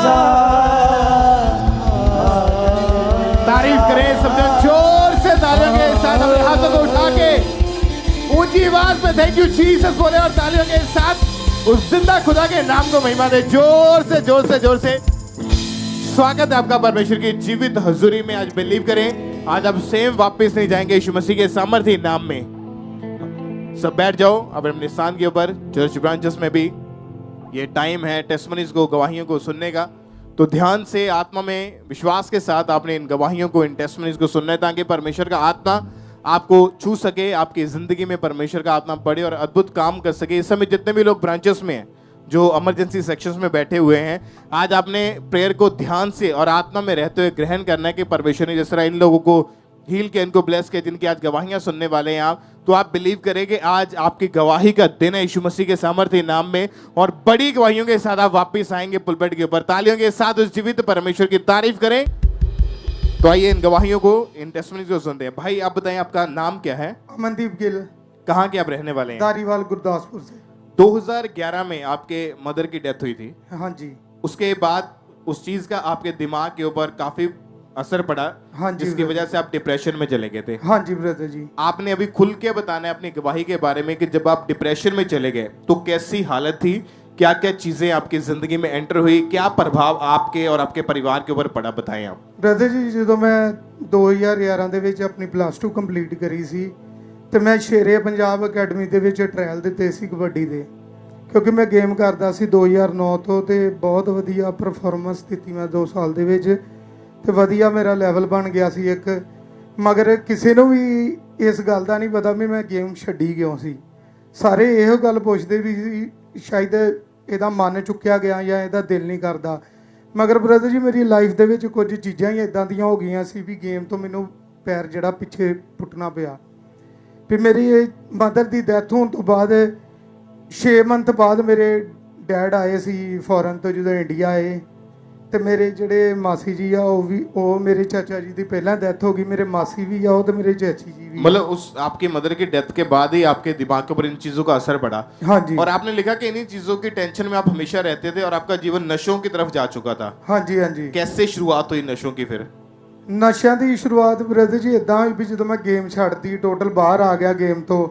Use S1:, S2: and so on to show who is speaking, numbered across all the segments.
S1: राजा।
S2: तारीफ करें सब जन जोर से तालियों के साथ अपने हाथों को उठा के ऊंची आवाज में थैंक यू जीसस बोले और तालियों के साथ उस जिंदा खुदा के नाम को महिमा दे। जोर से जोर से जोर से स्वागत है आपका परमेश्वर की जीवित हजूरी में। आज बिलीव करें आज आप सेम वापस नहीं जाएंगे यीशु मसीह के सामर्थ्य नाम में। सब बैठ जाओ अपने स्थान के ऊपर। चर्च ब्रांचेस में भी ये टाइम है टेस्टिमनीज को, गवाहियों को सुनने का, तो ध्यान से आत्मा में विश्वास के साथ आपने इन गवाहियों को, इन टेस्टिमनीज को सुनना है ताकि परमेश्वर का आत्मा आपको छू सके, आपकी जिंदगी में परमेश्वर का आत्मा बढ़े और अद्भुत काम कर सके। इस समय जितने भी लोग ब्रांचेस में हैं, जो इमरजेंसी सेक्शंस में बैठे हुए हैं, आज आपने प्रेयर को ध्यान से और आत्मा में रहते हुए ग्रहण करना है कि परमेश्वर ने जिस तरह इन लोगों को हील के, इनको ब्लेस के, जिनकी आज गवाहियां सुनने वाले हैं आप, तो आप बिलीव करें कि आज आपकी गवाही का दिन है यीशु मसीह के सामर्थ्य नाम में, और बड़ी गवाहियों के साथ आप वापस आएंगे पुलपेट के ऊपर। तालियों के साथ उस जीवित परमेश्वर की तारीफ करें। तो आइए इन गवाहियों को, इन टेस्टिमनीज को सुनते हैं। भाई आप बताएं आपका नाम क्या है?
S3: अमनदीप गिल।
S2: कहाँ के आप रहने वाले हैं?
S3: धारीवाल गुरदासपुर से।
S2: 2011 में आपके मदर की डेथ हुई थी।
S3: हाँ जी।
S2: उसके बाद उस चीज का आपके दिमाग के ऊपर काफी असर पड़ा।
S3: हाँ जी,
S2: जिसकी वजह से आप डिप्रेशन में चले गए थे।
S3: हाँ जी ब्रदर जी।
S2: आपने अभी खुल के बताना है अपनी गवाही के बारे में कि जब आप डिप्रेशन में चले गए तो कैसी हालत थी, क्या क्या चीजें आपकी जिंदगी में एंटर हुई, क्या प्रभाव आपके और आपके परिवार के ऊपर पड़ा, बताएं आप।
S3: ब्रदर जी ਜਦੋਂ ਮੈਂ 2011 ਦੇ ਵਿੱਚ ਆਪਣੀ +2 ਕੰਪਲੀਟ ਕਰੀ ਸੀ ਤੇ ਮੈਂ ਸ਼ੇਰੇ ਪੰਜਾਬ ਅਕੈਡਮੀ ਦੇ ਵਿੱਚ ਟ੍ਰਾਇਲ ਦਿੱਤੇ ਸੀ ਕਬੱਡੀ ਦੇ, ਕਿਉਂਕਿ ਮੈਂ ਗੇਮ ਕਰਦਾ ਸੀ 2009 ਤੋਂ ਤੇ ਬਹੁਤ ਵਧੀਆ ਪਰਫਾਰਮੈਂਸ ਦਿੱਤੀ ਮੈਂ 2 ਸਾਲ ਦੇ ਵਿੱਚ ਤੇ ਵਧੀਆ ਮੇਰਾ ਲੈਵਲ ਬਣ ਗਿਆ ਸੀ ਇੱਕ। ਮਗਰ ਕਿਸੇ ਨੂੰ ਵੀ ਇਸ ਗੱਲ ਦਾ ਨਹੀਂ ਪਤਾ ਵੀ ਮੈਂ ਗੇਮ ਛੱਡੀ ਕਿਉਂ ਸੀ। ਸਾਰੇ ਇਹੋ ਗੱਲ ਪੁੱਛਦੇ ਵੀ ਸੀ ਸ਼ਾਇਦ ਇਹਦਾ ਮਨ ਚੁੱਕਿਆ ਗਿਆ ਜਾਂ ਇਹਦਾ ਦਿਲ ਨਹੀਂ ਕਰਦਾ। ਮਗਰ ਬ੍ਰਦਰ ਜੀ ਮੇਰੀ ਲਾਈਫ ਦੇ ਵਿੱਚ ਕੁਝ ਚੀਜ਼ਾਂ ਹੀ ਇਦਾਂ ਦੀਆਂ ਹੋ ਗਈਆਂ ਸੀ ਵੀ ਗੇਮ ਤੋਂ ਮੈਨੂੰ ਪੈਰ ਜਿਹੜਾ ਪਿੱਛੇ ਪੁੱਟਣਾ ਪਿਆ। ਵੀ ਮੇਰੀ ਮਦਰ ਦੀ ਡੈਥ ਹੋਣ ਤੋਂ ਬਾਅਦ 6 ਮੰਥ ਬਾਅਦ ਮੇਰੇ ਡੈਡ ਆਏ ਸੀ ਫੋਰਨ ਤੋਂ, ਜਦੋਂ ਇੰਡੀਆ ਆਏ ਤੇ ਮੇਰੇ ਜਿਹੜੇ ਮਾਸੀ ਜੀ ਆ ਉਹ ਮੇਰੇ ਚਾਚਾ जी ਦੀ ਪਹਿਲਾਂ डेथ हो गई, मेरे मासी भी आ तो मेरे चाची जी भी।
S2: मतलब उस आपकी मदर की डेथ के बाद ही आपके दिमाग के ऊपर इन चीजों का असर पड़ा।
S3: हाँ जी।
S2: और आपने लिखा कि इन्हीं चीजों की टेंशन में आप हमेशा रहते थे और आपका जीवन नशों की तरफ जा चुका था।
S3: हाँ जी हाँ जी।
S2: कैसे शुरुआत हुई नशों की? फिर
S3: ਨਸ਼ਿਆਂ ਦੀ ਸ਼ੁਰੂਆਤ ਬ੍ਰਦਰ ਜੀ ਇਦਾਂ ਹੋਈ ਵੀ ਜਦੋਂ ਮੈਂ ਗੇਮ ਛੱਡਤੀ, ਟੋਟਲ ਬਾਹਰ ਆ ਗਿਆ ਗੇਮ ਤੋਂ,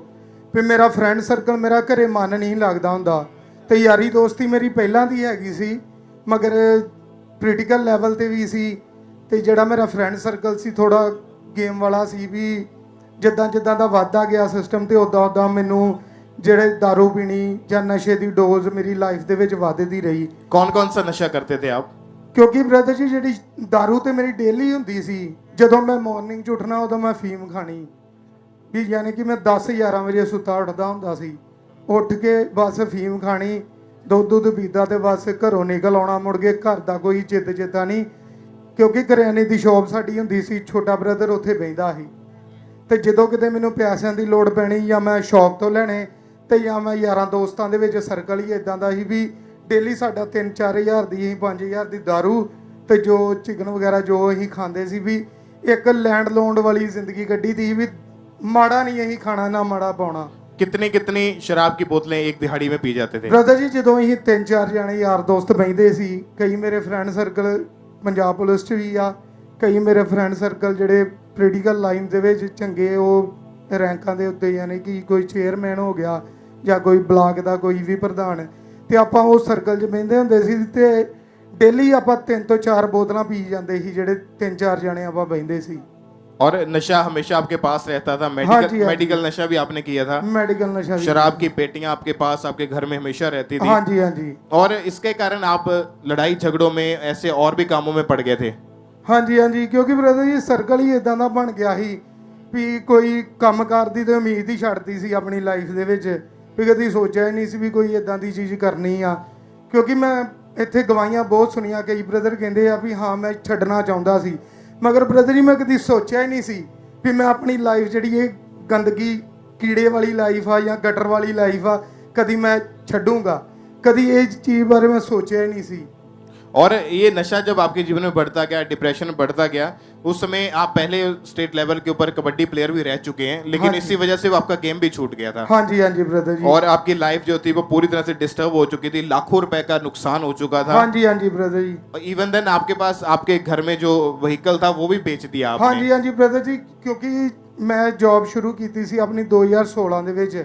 S3: ਫਿਰ ਮੇਰਾ ਫਰੈਂਡ ਸਰਕਲ, ਮੇਰਾ ਘਰੇ ਮਨ ਨਹੀਂ ਲੱਗਦਾ ਹੁੰਦਾ ਤੇ ਯਾਰੀ ਦੋਸਤੀ ਮੇਰੀ ਪਹਿਲਾਂ ਦੀ ਹੈਗੀ ਸੀ, ਮਗਰ ਕ੍ਰਿਟੀਕਲ ਲੈਵਲ ਤੇ ਵੀ ਸੀ। ਤੇ ਜਿਹੜਾ ਮੇਰਾ ਫਰੈਂਡ ਸਰਕਲ ਸੀ ਥੋੜਾ ਗੇਮ ਵਾਲਾ ਸੀ, ਵੀ ਜਿੱਦਾਂ ਜਿੱਦਾਂ ਦਾ ਵੱਧਦਾ ਗਿਆ ਸਿਸਟਮ ਤੇ ਉਦਾਂ ਉਦਾਂ ਮੈਨੂੰ ਜਿਹੜੇ दारू ਪੀਣੀ ਜਾਂ ਨਸ਼ੇ ਦੀ ਡੋਜ਼ ਮੇਰੀ ਲਾਈਫ ਦੇ ਵਿੱਚ ਵੱਧਦੀ ਰਹੀ।
S2: कौन कौन सा नशा करते थे आप?
S3: ਕਿਉਂਕਿ ਬ੍ਰਦਰ ਜੀ ਜਿਹੜੀ दारू ਤੇ ਮੇਰੀ ਡੇਲੀ ਹੁੰਦੀ ਸੀ, ਜਦੋਂ ਮੈਂ ਮਾਰਨਿੰਗ 'ਚ ਉੱਠਣਾ ਉਦੋਂ ਮੈਂ ਫੀਮ ਖਾਣੀ, ਵੀ ਯਾਨੀ ਕਿ ਮੈਂ 10-11 ਵਜੇ ਸੁੱਤਾ ਉੱਠਦਾ ਹੁੰਦਾ ਸੀ, ਉੱਠ ਕੇ ਬਸ ਫੀਮ ਖਾਣੀ, ਦੁੱਧ ਪੀਦਾ ਤੇ ਬਸ ਘਰੋਂ ਨਿਕਲ ਆਉਣਾ, ਮੁੜ ਕੇ ਘਰ ਦਾ ਕੋਈ ਚੇਤਾ ਨਹੀਂ, ਕਿਉਂਕਿ ਕਰਿਆਨੇ ਦੀ ਸ਼ੌਪ ਸਾਡੀ ਹੁੰਦੀ ਸੀ, ਛੋਟਾ ਬ੍ਰਦਰ ਉੱਥੇ ਬਹਿੰਦਾ ਸੀ ਤੇ ਜਦੋਂ ਕਿਤੇ ਮੈਨੂੰ ਪੈਸਿਆਂ ਦੀ ਲੋੜ ਪੈਣੀ ਜਾਂ ਮੈਂ ਸ਼ੌਪ ਤੋਂ ਲੈਣੇ ਤੇ ਜਾਂ ਮੈਂ ਯਾਰਾਂ ਦੋਸਤਾਂ ਦੇ ਵਿੱਚ ਸਰਕਲ ਹੀ ਇਦਾਂ ਦਾ ਸੀ ਵੀ ਡੇਲੀ ਸਾਡਾ 3-4 ਹਜ਼ਾਰ ਦੀ 5,000 ਦੀ दारू ਤੇ ਜੋ ਚਿਕਨ ਵਗੈਰਾ ਜੋ ਅਸੀਂ ਖਾਂਦੇ ਸੀ, ਵੀ ਇੱਕ ਲੈਂਡ ਲੋਨ ਵਾਲੀ ਜ਼ਿੰਦਗੀ ਕੱਢੀ ਦੀ ਵੀ ਮਾੜਾ ਨਹੀਂ ਅਸੀਂ ਖਾਣਾ ਨਾ ਮਾੜਾ ਪਾਉਣਾ।
S2: कितनी कितनी शराब की बोतलें एक दिहाड़ी में पी जाते थे?
S3: ਬ੍ਰਦਰ ਜੀ ਜਦੋਂ ਅਸੀਂ 3-4 ਜਾਣੇ ਯਾਰ ਦੋਸਤ ਬਹਿੰਦੇ ਸੀ, ਕਈ ਮੇਰੇ ਫਰੈਂਡ ਸਰਕਲ ਪੰਜਾਬ ਪੁਲਿਸ 'ਚ ਵੀ ਆ, ਕਈ ਮੇਰੇ ਫਰੈਂਡ ਸਰਕਲ ਜਿਹੜੇ ਪੋਲੀਟੀਕਲ ਲਾਈਨ ਦੇ ਵਿੱਚ ਚੰਗੇ, ਉਹ ਰੈਂਕਾਂ ਦੇ ਉੱਤੇ, ਯਾਨੀ ਕਿ ਕੋਈ ਚੇਅਰਮੈਨ ਹੋ ਗਿਆ ਜਾਂ ਕੋਈ ਬਲਾਕ ਦਾ ਕੋਈ ਵੀ ਪ੍ਰਧਾਨ, ਤੇ ਆਪਾਂ ਉਹ ਸਰਕਲ 'ਚ ਬਹਿੰਦੇ ਹੁੰਦੇ ਸੀ ਤੇ ਡੇਲੀ ਆਪਾਂ 3 ਤੋਂ 4 ਬੋਤਲਾਂ ਪੀ ਜਾਂਦੇ ਸੀ, ਜਿਹੜੇ 3-4 ਜਾਣੇ ਆਪਾਂ ਬਹਿੰਦੇ ਸੀ।
S2: और नशा हमेशा आपके पास रहता था? मेडिकल नशा भी आपने किया था?
S3: मेडिकल नशा,
S2: शराब की पेटियां आपके पास, आपके घर में हमेशा रहती थी?
S3: हाँ जी हाँ जी।
S2: और इसके कारण आप लड़ाई झगड़ों में, ऐसे और भी कामों में पड़ गए थे?
S3: हाँ जी हाँ जी, क्योंकि ब्रदर जी सर्कल ही इदां दा बन गया ही भी कोई ਕੰਮਕਾਰ ਦੀ ਤੇ ਉਮੀਦ ਹੀ ਛੱਡਤੀ ਸੀ ਆਪਣੀ ਲਾਈਫ ਦੇ ਵਿੱਚ, ਵੀ ਕਦੀ ਸੋਚਿਆ ਹੀ ਨਹੀਂ ਸੀ ਵੀ ਕੋਈ ਇਦਾਂ ਦੀ ਚੀਜ਼ ਕਰਨੀ ਆ। ਕਿਉਂਕਿ ਮੈਂ ਇੱਥੇ ਗਵਾਹੀਆਂ ਬਹੁਤ ਸੁਣੀਆਂ, ਕਈ ਬ੍ਰਦਰ ਕਹਿੰਦੇ ਆ ਵੀ ਹਾਂ ਮੈਂ ਛੱਡਣਾ ਚਾਹੁੰਦਾ ਸੀ, ਮਗਰ ਬ੍ਰਦਰ ਜੀ ਮੈਂ ਕਦੀ ਸੋਚਿਆ ਹੀ ਨਹੀਂ ਸੀ ਵੀ ਮੈਂ ਆਪਣੀ ਲਾਈਫ ਜਿਹੜੀ ਇਹ ਗੰਦਗੀ ਕੀੜੇ ਵਾਲੀ ਲਾਈਫ ਆ ਜਾਂ ਗਟਰ ਵਾਲੀ ਲਾਈਫ ਆ, ਕਦੀ ਮੈਂ ਛੱਡੂੰਗਾ, ਕਦੀ ਇਹ ਚੀਜ਼ ਬਾਰੇ ਮੈਂ ਸੋਚਿਆ ਹੀ ਨਹੀਂ ਸੀ।
S2: और ये नशा जब आपके जीवन में बढ़ता गया, डिप्रेशन में बढ़ता गया, उस समय आप पहले स्टेट लेवल के ऊपर कबड्डी प्लेयर भी रह चुके हैं, लेकिन
S3: हाँ जी।
S2: इसी वजह से वो आपका गेम भी छूट गया था।
S3: हाँ जी ब्रदर जी।
S2: और आपकी लाइफ जो थी वो पूरी तरह से डिस्टर्ब हो चुकी थी, लाखों रुपए का नुकसान हो चुका था।
S3: हाँ जी ब्रदर जी।
S2: और इवन देन आपके पास आपके घर में जो व्हीकल था वो भी बेच दिया आपने।
S3: हाँ जी ब्रदर जी, क्योंकि मैं जॉब शुरू ਕੀਤੀ ਸੀ ਆਪਣੀ 2016 ਦੇ ਵਿੱਚ,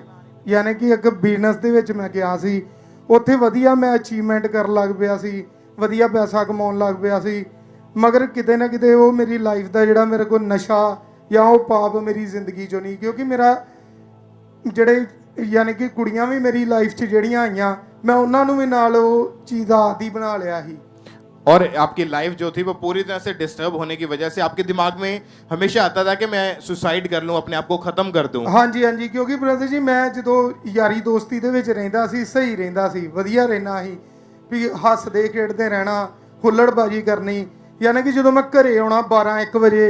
S3: ਯਾਨੀ ਕਿ ਇੱਕ ਬਿਜ਼ਨਸ ਦੇ ਵਿੱਚ ਮੈਂ ਗਿਆ ਸੀ। ਉੱਥੇ ਵਧੀਆ ਮੈਂ ਅਚੀਵਮੈਂਟ ਕਰਨ ਲੱਗ ਪਿਆ ਸੀ, ਵਧੀਆ ਪੈਸਾ ਕਮਾਉਣ ਲੱਗ ਪਿਆ ਸੀ, ਮਗਰ ਕਿਤੇ ਨਾ ਕਿਤੇ ਉਹ ਮੇਰੀ ਲਾਈਫ ਦਾ ਜਿਹੜਾ ਮੇਰੇ ਕੋਲ ਨਸ਼ਾ ਜਾਂ ਉਹ ਪਾਪ ਮੇਰੀ ਜ਼ਿੰਦਗੀ ਚੋਂ ਨਹੀਂ, ਕਿਉਂਕਿ ਮੇਰਾ ਜਿਹੜੇ ਯਾਨੀ ਕਿ ਕੁੜੀਆਂ ਵੀ ਮੇਰੀ ਲਾਈਫ 'ਚ ਜਿਹੜੀਆਂ ਆਈਆਂ, ਮੈਂ ਉਹਨਾਂ ਨੂੰ ਵੀ ਨਾਲ ਉਹ ਚੀਜ਼ ਦਾ ਆਦੀ ਬਣਾ ਲਿਆ ਸੀ।
S2: और आपकी लाइफ जो थी वो पूरी तरह से डिस्टर्ब होने की वजह से आपके दिमाग में हमेशा आता था कि मैं सुसाइड कर लूं, अपने आप को खत्म कर दूं।
S3: हाँ जी, क्योंकि ब्रदर जी मैं ਜਦੋਂ ਯਾਰੀ ਦੋਸਤੀ ਦੇ ਵਿੱਚ ਰਹਿੰਦਾ ਸੀ, ਸਹੀ ਰਹਿੰਦਾ ਸੀ, ਵਧੀਆ ਰਹਿਣਾ ਸੀ, ਵੀ ਹੱਸਦੇ ਖੇਡਦੇ ਰਹਿਣਾ, ਹੁੱਲੜਬਾਜੀ ਕਰਨੀ, ਯਾਨੀ ਕਿ ਜਦੋਂ ਮੈਂ ਘਰੇ ਆਉਣਾ 12-1 ਵਜੇ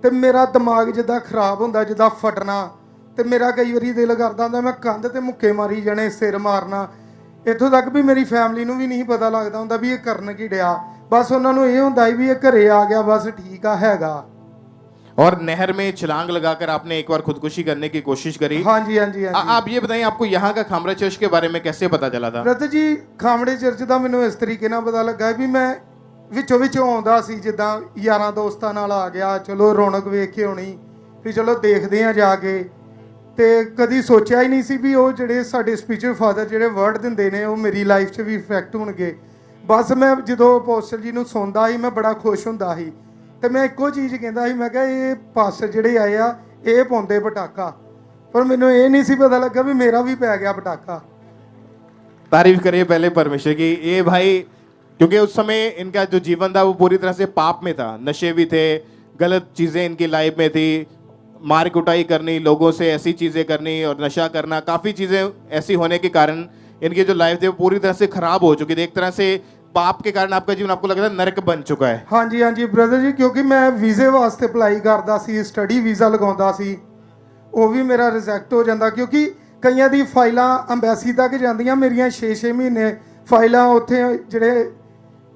S3: ਤੇ ਮੇਰਾ ਦਿਮਾਗ ਜਿੱਦਾਂ ਖਰਾਬ ਹੁੰਦਾ, ਜਿੱਦਾਂ ਫਟਣਾ, ਤੇ ਮੇਰਾ ਕਈ ਵਾਰੀ ਦਿਲ ਕਰਦਾ ਹੁੰਦਾ ਮੈਂ ਕੰਧ ਤੇ ਮੁੱਕੇ ਮਾਰੀ ਜਾਣੇ, ਸਿਰ ਮਾਰਨਾ। ਇੱਥੋਂ ਤੱਕ ਵੀ ਮੇਰੀ ਫੈਮਿਲੀ ਨੂੰ ਵੀ ਨਹੀਂ ਪਤਾ ਲੱਗਦਾ ਹੁੰਦਾ ਵੀ ਇਹ ਕਰਨ ਕੀ ਡਿਆ, ਬਸ ਉਹਨਾਂ ਨੂੰ ਇਹ ਹੁੰਦਾ ਵੀ ਇਹ ਘਰੇ ਆ ਗਿਆ, ਬਸ ਠੀਕ ਆ ਹੈਗਾ।
S2: और नहर में छलांग लगाकर आपने एक बार खुदकुशी करने की कोशिश करी।
S3: हाँ जी।
S2: आप ये बताइए, आपको यहाँ का खामरा चर्च के बारे में कैसे पता चला था?
S3: ब्रदर जी ਖਾਮੜੇ ਚਰਚ ਦਾ ਮੈਨੂੰ ਇਸ ਤਰੀਕੇ ਨਾਲ ਪਤਾ ਲੱਗਾ ਵੀ ਮੈਂ ਵਿੱਚੋਂ ਆਉਂਦਾ ਸੀ, ਜਿੱਦਾਂ ਯਾਰਾਂ ਦੋਸਤਾਂ ਨਾਲ ਆ ਗਿਆ, ਚਲੋ ਰੌਣਕ ਵੇਖ ਕੇ ਆਉਣੀ, ਵੀ ਚਲੋ ਦੇਖਦੇ ਆ ਜਾ ਕੇ, ਤੇ ਕਦੀ ਸੋਚਿਆ ਹੀ ਨਹੀਂ ਸੀ ਵੀ ਉਹ ਜਿਹੜੇ ਸਾਡੇ ਸਪਿਰਚੁਅਲ ਫਾਦਰ ਜਿਹੜੇ ਵਰਡ ਦਿੰਦੇ ਨੇ ਉਹ ਮੇਰੀ ਲਾਈਫ 'ਚ ਵੀ ਇਫੈਕਟ ਹੋਣਗੇ। ਬਸ ਮੈਂ ਜਦੋਂ ਅਪੋਸਟਲ ਜੀ ਨੂੰ ਸੁਣਦਾ ਸੀ ਮੈਂ ਬੜਾ ਖੁਸ਼ ਹੁੰਦਾ ਸੀ, ਤੇ ਮੈਂ ਇੱਕੋ ਚੀਜ਼ ਕਹਿੰਦਾ ਸੀ, ਮੈਂ ਕਿਹਾ ਇਹ ਪਾਸਟਰ ਜਿਹੜੇ ਆਏ ਆ ਇਹ ਪਾਉਂਦੇ ਪਟਾਕਾ, ਪਰ ਮੈਨੂੰ ਇਹ ਨਹੀਂ ਸੀ ਪਤਾ ਲੱਗਾ ਵੀ ਮੇਰਾ ਵੀ ਪੈ ਗਿਆ ਪਟਾਕਾ।
S2: तारीफ करिए पहले परमेश्वर की। ये भाई, क्योंकि उस समय इनका जो जीवन था वो पूरी तरह से पाप में था, नशे भी थे, गलत चीज़ें इनकी लाइफ में थी, मार कुटाई करनी, लोगों से ऐसी चीज़ें करनी और नशा करना, काफ़ी चीज़ें ऐसी होने के कारण इनकी जो लाइफ थी वो पूरी तरह से खराब हो चुकी थी। एक तरह से पाप के कारण आपका जीवन आपको लगता है नरक बन चुका है।
S3: हाँ जी ब्रदर जी, क्योंकि मैं ਵੀਜ਼ੇ ਵਾਸਤੇ ਅਪਲਾਈ ਕਰਦਾ ਸੀ, ਸਟੱਡੀ ਵੀਜ਼ਾ ਲਗਾਉਂਦਾ ਸੀ, ਉਹ ਵੀ ਮੇਰਾ ਰਿਜੈਕਟ ਹੋ ਜਾਂਦਾ, ਕਿਉਂਕਿ ਕਈਆਂ ਦੀ ਫਾਈਲਾਂ ਅੰਬੈਸੀ ਤੱਕ ਜਾਂਦੀਆਂ, ਮੇਰੀਆਂ 6-6 ਮਹੀਨੇ ਫਾਈਲਾਂ ਉੱਥੇ ਜਿਹੜੇ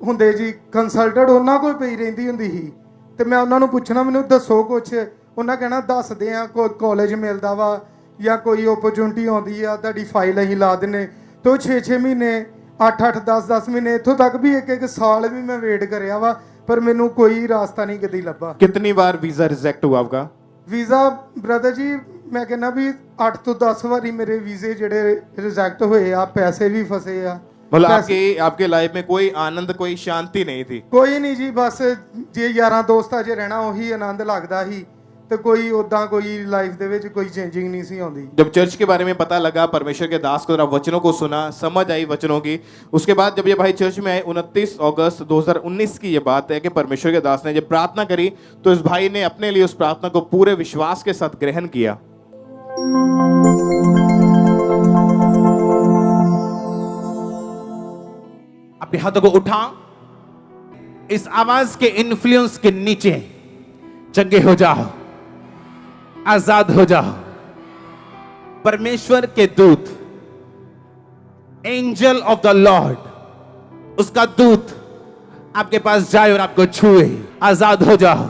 S3: ਹੁੰਦੇ ਜੀ ਕੰਸਲਟੈਂਟ ਉਹਨਾਂ ਕੋਲ ਪਈ ਰਹਿੰਦੀ ਹੁੰਦੀ ਸੀ, ਤੇ ਮੈਂ ਉਹਨਾਂ ਨੂੰ ਪੁੱਛਣਾ ਮੈਨੂੰ ਦੱਸੋ ਕੁਛ, ਉਹਨਾਂ ਕਹਿਣਾ ਦੱਸਦੇ ਆ, ਕੋਈ ਕਾਲਜ ਮਿਲਦਾ ਵਾ ਜਾਂ ਕੋਈ ਓਪਰਚੁਨਿਟੀ ਆਉਂਦੀ ਆ, ਤੁਹਾਡੀ ਫਾਈਲ ਅਸੀਂ ਲਾ ਦਿੰਨੇ। ਤੇ 6-6 ਮਹੀਨੇ 8-8 10-10 ਮਹੀਨੇ ਇੱਥੋਂ ਤੱਕ ਵੀ ਇੱਕ ਸਾਲ ਵੀ ਮੈਂ ਵੇਟ ਕਰਿਆ ਵਾ, ਪਰ ਮੈਨੂੰ ਕੋਈ ਰਾਸਤਾ ਨਹੀਂ ਕਦੀ ਲੱਭਾ।
S2: कितनी बार वीजा रिजेक्ट हुआ आपका?
S3: ਵੀਜ਼ਾ ਬ੍ਰਦਰ ਜੀ ਮੈਂ ਕਹਿੰਦਾ ਵੀ 8 ਤੋਂ 10 ਵਾਰੀ ਮੇਰੇ ਵੀਜ਼ੇ ਜਿਹੜੇ ਰਿਜੈਕਟ ਹੋਏ ਆ, ਪੈਸੇ ਵੀ ਫਸੇ ਆ।
S2: मतलब आपके लाइफ में कोई आनंद, कोई शांति नहीं थी?
S3: ਕੋਈ ਨਹੀਂ ਜੀ, ਬਸ ਜੇ ਯਾਰਾਂ ਦੋਸਤਾਂ 'ਚ ਰਹਿਣਾ ਉਹੀ ਆਨੰਦ ਲੱਗਦਾ ਸੀ, ਤੇ ਕੋਈ ਉਦਾਂ ਕੋਈ ਲਾਈਫ ਦੇ ਵਿੱਚ ਕੋਈ ਚੇਂजिंग नहीं सी आਉਂਦੀ।
S2: जब चर्च के बारे में पता लगा, परमेश्वर के दास को जरा वचनों को सुना, समझ आई वचनों की, उसके बाद जब ये भाई चर्च में आए, 29 अगस्त 2019 की ये बात है कि परमेश्वर के दास ने जब प्रार्थना करी तो इस भाई ने अपने लिए उस प्रार्थना को पूरे विश्वास के साथ ग्रहण किया।
S1: अपने हाथों को उठा, इस आवाज के इन्फ्लुएंस के नीचे चंगे हो जाओ, आजाद हो जाओ। परमेश्वर के दूत, एंजल ऑफ द लॉर्ड, उसका दूत आपके पास जाए और आपको छुए, आजाद हो जाओ,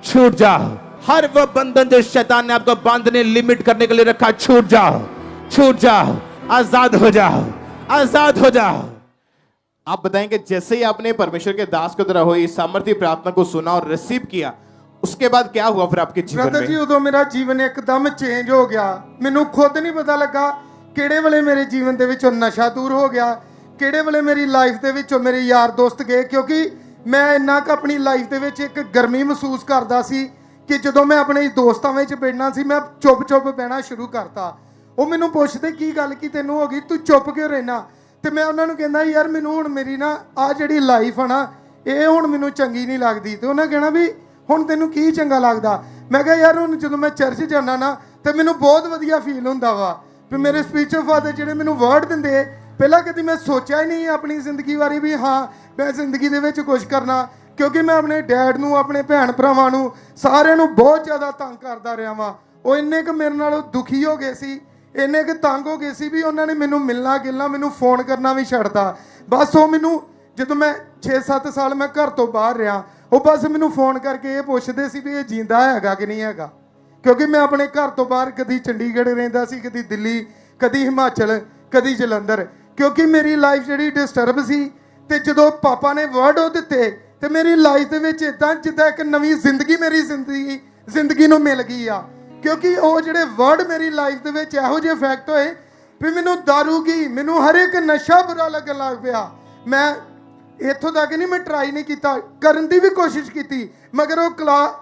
S1: छूट जाओ। हर वह बंधन जो शैतान ने आपको बांधने, लिमिट करने के लिए रखा, छूट जाओ, छूट जाओ, आजाद हो जाओ, आजाद हो जाओ।
S2: आप बताएं कि जैसे ही आपने परमेश्वर के दास को तरह हुई सामर्थ्य प्रार्थना को सुना और रिसीव किया, उसके बाद क्या हुआ फिर आपके जीवन
S3: ਬ੍ਰਦਰ ਜੀ
S2: में?
S3: ਉਦੋਂ ਮੇਰਾ ਜੀਵਨ ਇੱਕਦਮ ਚੇਂਜ ਹੋ ਗਿਆ। ਮੈਨੂੰ ਖੁਦ ਨਹੀਂ ਪਤਾ ਲੱਗਾ ਕਿਹੜੇ ਵੇਲੇ ਮੇਰੇ ਜੀਵਨ ਦੇ ਵਿੱਚੋਂ ਨਸ਼ਾ ਦੂਰ ਹੋ ਗਿਆ, ਕਿਹੜੇ ਵੇਲੇ ਮੇਰੀ ਲਾਈਫ ਦੇ ਵਿੱਚੋਂ ਮੇਰੇ ਯਾਰ ਦੋਸਤ ਗਏ, ਕਿਉਂਕਿ ਮੈਂ ਇੰਨਾ ਕੁ ਆਪਣੀ ਲਾਈਫ ਦੇ ਵਿੱਚ ਇੱਕ ਗਰਮੀ ਮਹਿਸੂਸ ਕਰਦਾ ਸੀ ਕਿ ਜਦੋਂ ਮੈਂ ਆਪਣੇ ਦੋਸਤਾਂ ਵਿੱਚ ਬੈਠਣਾ ਸੀ ਮੈਂ ਚੁੱਪ ਬਹਿਣਾ ਸ਼ੁਰੂ ਕਰਤਾ। ਉਹ ਮੈਨੂੰ ਪੁੱਛਦੇ ਕੀ ਗੱਲ ਕੀ ਤੈਨੂੰ ਹੋ ਗਈ, ਤੂੰ ਚੁੱਪ ਕਿਉਂ ਰਹਿਣਾ? ਤੇ ਮੈਂ ਉਹਨਾਂ ਨੂੰ ਕਹਿੰਦਾ ਯਾਰ ਮੈਨੂੰ ਹੁਣ ਮੇਰੀ ਨਾ ਆ ਜਿਹੜੀ ਲਾਈਫ ਆ ਨਾ ਇਹ ਹੁਣ ਮੈਨੂੰ ਚੰਗੀ ਨਹੀਂ ਲੱਗਦੀ। ਤੇ ਉਹਨਾਂ ਕਹਿਣਾ ਵੀ ਹੁਣ ਤੈਨੂੰ ਕੀ ਚੰਗਾ ਲੱਗਦਾ? ਮੈਂ ਕਿਹਾ ਯਾਰ ਹੁਣ ਜਦੋਂ ਮੈਂ ਚਰਚ ਜਾਂਦਾ ਨਾ ਤੇ ਮੈਨੂੰ ਬਹੁਤ ਵਧੀਆ ਫੀਲ ਹੁੰਦਾ ਵਾ ਵੀ ਮੇਰੇ ਸਪਿਰਚੁਅਲ ਫਾਦਰ ਜਿਹੜੇ ਮੈਨੂੰ ਵਰਡ ਦਿੰਦੇ, ਪਹਿਲਾਂ ਕਦੀ ਮੈਂ ਸੋਚਿਆ ਹੀ ਨਹੀਂ ਆਪਣੀ ਜ਼ਿੰਦਗੀ ਬਾਰੇ ਵੀ ਹਾਂ ਮੈਂ ਜ਼ਿੰਦਗੀ ਦੇ ਵਿੱਚ ਕੁਝ ਕਰਨਾ, ਕਿਉਂਕਿ ਮੈਂ ਆਪਣੇ ਡੈਡ ਨੂੰ, ਆਪਣੇ ਭੈਣ ਭਰਾਵਾਂ ਨੂੰ, ਸਾਰਿਆਂ ਨੂੰ ਬਹੁਤ ਜ਼ਿਆਦਾ ਤੰਗ ਕਰਦਾ ਰਿਹਾ ਵਾਂ। ਉਹ ਇੰਨੇ ਕੁ ਮੇਰੇ ਨਾਲ ਦੁਖੀ ਹੋ ਗਏ ਸੀ, ਇੰਨੇ ਕੁ ਤੰਗ ਹੋ ਗਏ ਸੀ ਵੀ ਉਹਨਾਂ ਨੇ ਮੈਨੂੰ ਮਿਲਣਾ ਗਿਲਣਾ, ਮੈਨੂੰ ਫੋਨ ਕਰਨਾ ਵੀ ਛੱਡਤਾ। ਬਸ ਉਹ ਮੈਨੂੰ ਜਦੋਂ ਮੈਂ 6-7 ਸਾਲ ਮੈਂ ਘਰ ਤੋਂ ਬਾਹਰ ਰਿਹਾ, ਉਹ ਬਸ ਮੈਨੂੰ ਫੋਨ ਕਰਕੇ ਇਹ ਪੁੱਛਦੇ ਸੀ ਵੀ ਇਹ ਜਿੰਦਾ ਹੈਗਾ ਕਿ ਨਹੀਂ ਹੈਗਾ, ਕਿਉਂਕਿ ਮੈਂ ਆਪਣੇ ਘਰ ਤੋਂ ਬਾਹਰ ਕਦੀ ਚੰਡੀਗੜ੍ਹ ਰਹਿੰਦਾ ਸੀ, ਕਦੀ ਦਿੱਲੀ, ਕਦੀ ਹਿਮਾਚਲ, ਕਦੀ ਜਲੰਧਰ, ਕਿਉਂਕਿ ਮੇਰੀ ਲਾਈਫ ਜਿਹੜੀ ਡਿਸਟਰਬ ਸੀ। ਤੇ ਜਦੋਂ ਪਾਪਾ ਨੇ ਵਰਡ ਉਹ ਦਿੱਤੇ ਤੇ ਮੇਰੀ ਲਾਈਫ ਦੇ ਵਿੱਚ ਇਦਾਂ ਜਿੱਦਾਂ ਇੱਕ ਨਵੀਂ ਜ਼ਿੰਦਗੀ ਮੇਰੀ ਜ਼ਿੰਦਗੀ ਨੂੰ ਮਿਲ ਗਈ ਆ, ਕਿਉਂਕਿ ਉਹ ਜਿਹੜੇ ਵਰਡ ਮੇਰੀ ਲਾਈਫ ਦੇ ਵਿੱਚ ਇਹੋ ਜਿਹੇ ਇਫੈਕਟ ਹੋਏ ਵੀ ਮੈਨੂੰ ਦਾਰੂ ਕੀ, ਮੈਨੂੰ ਹਰ ਇੱਕ ਨਸ਼ਾ ਬੁਰਾ ਲੱਗਣ ਲੱਗ ਪਿਆ। ਮੈਂ ਇੱਥੋਂ ਤੱਕ ਨਹੀਂ, ਮੈਂ ਟਰਾਈ ਨਹੀਂ ਕੀਤਾ, ਕਰਨ ਦੀ ਵੀ ਕੋਸ਼ਿਸ਼ ਕੀਤੀ, ਮਗਰ ਉਹ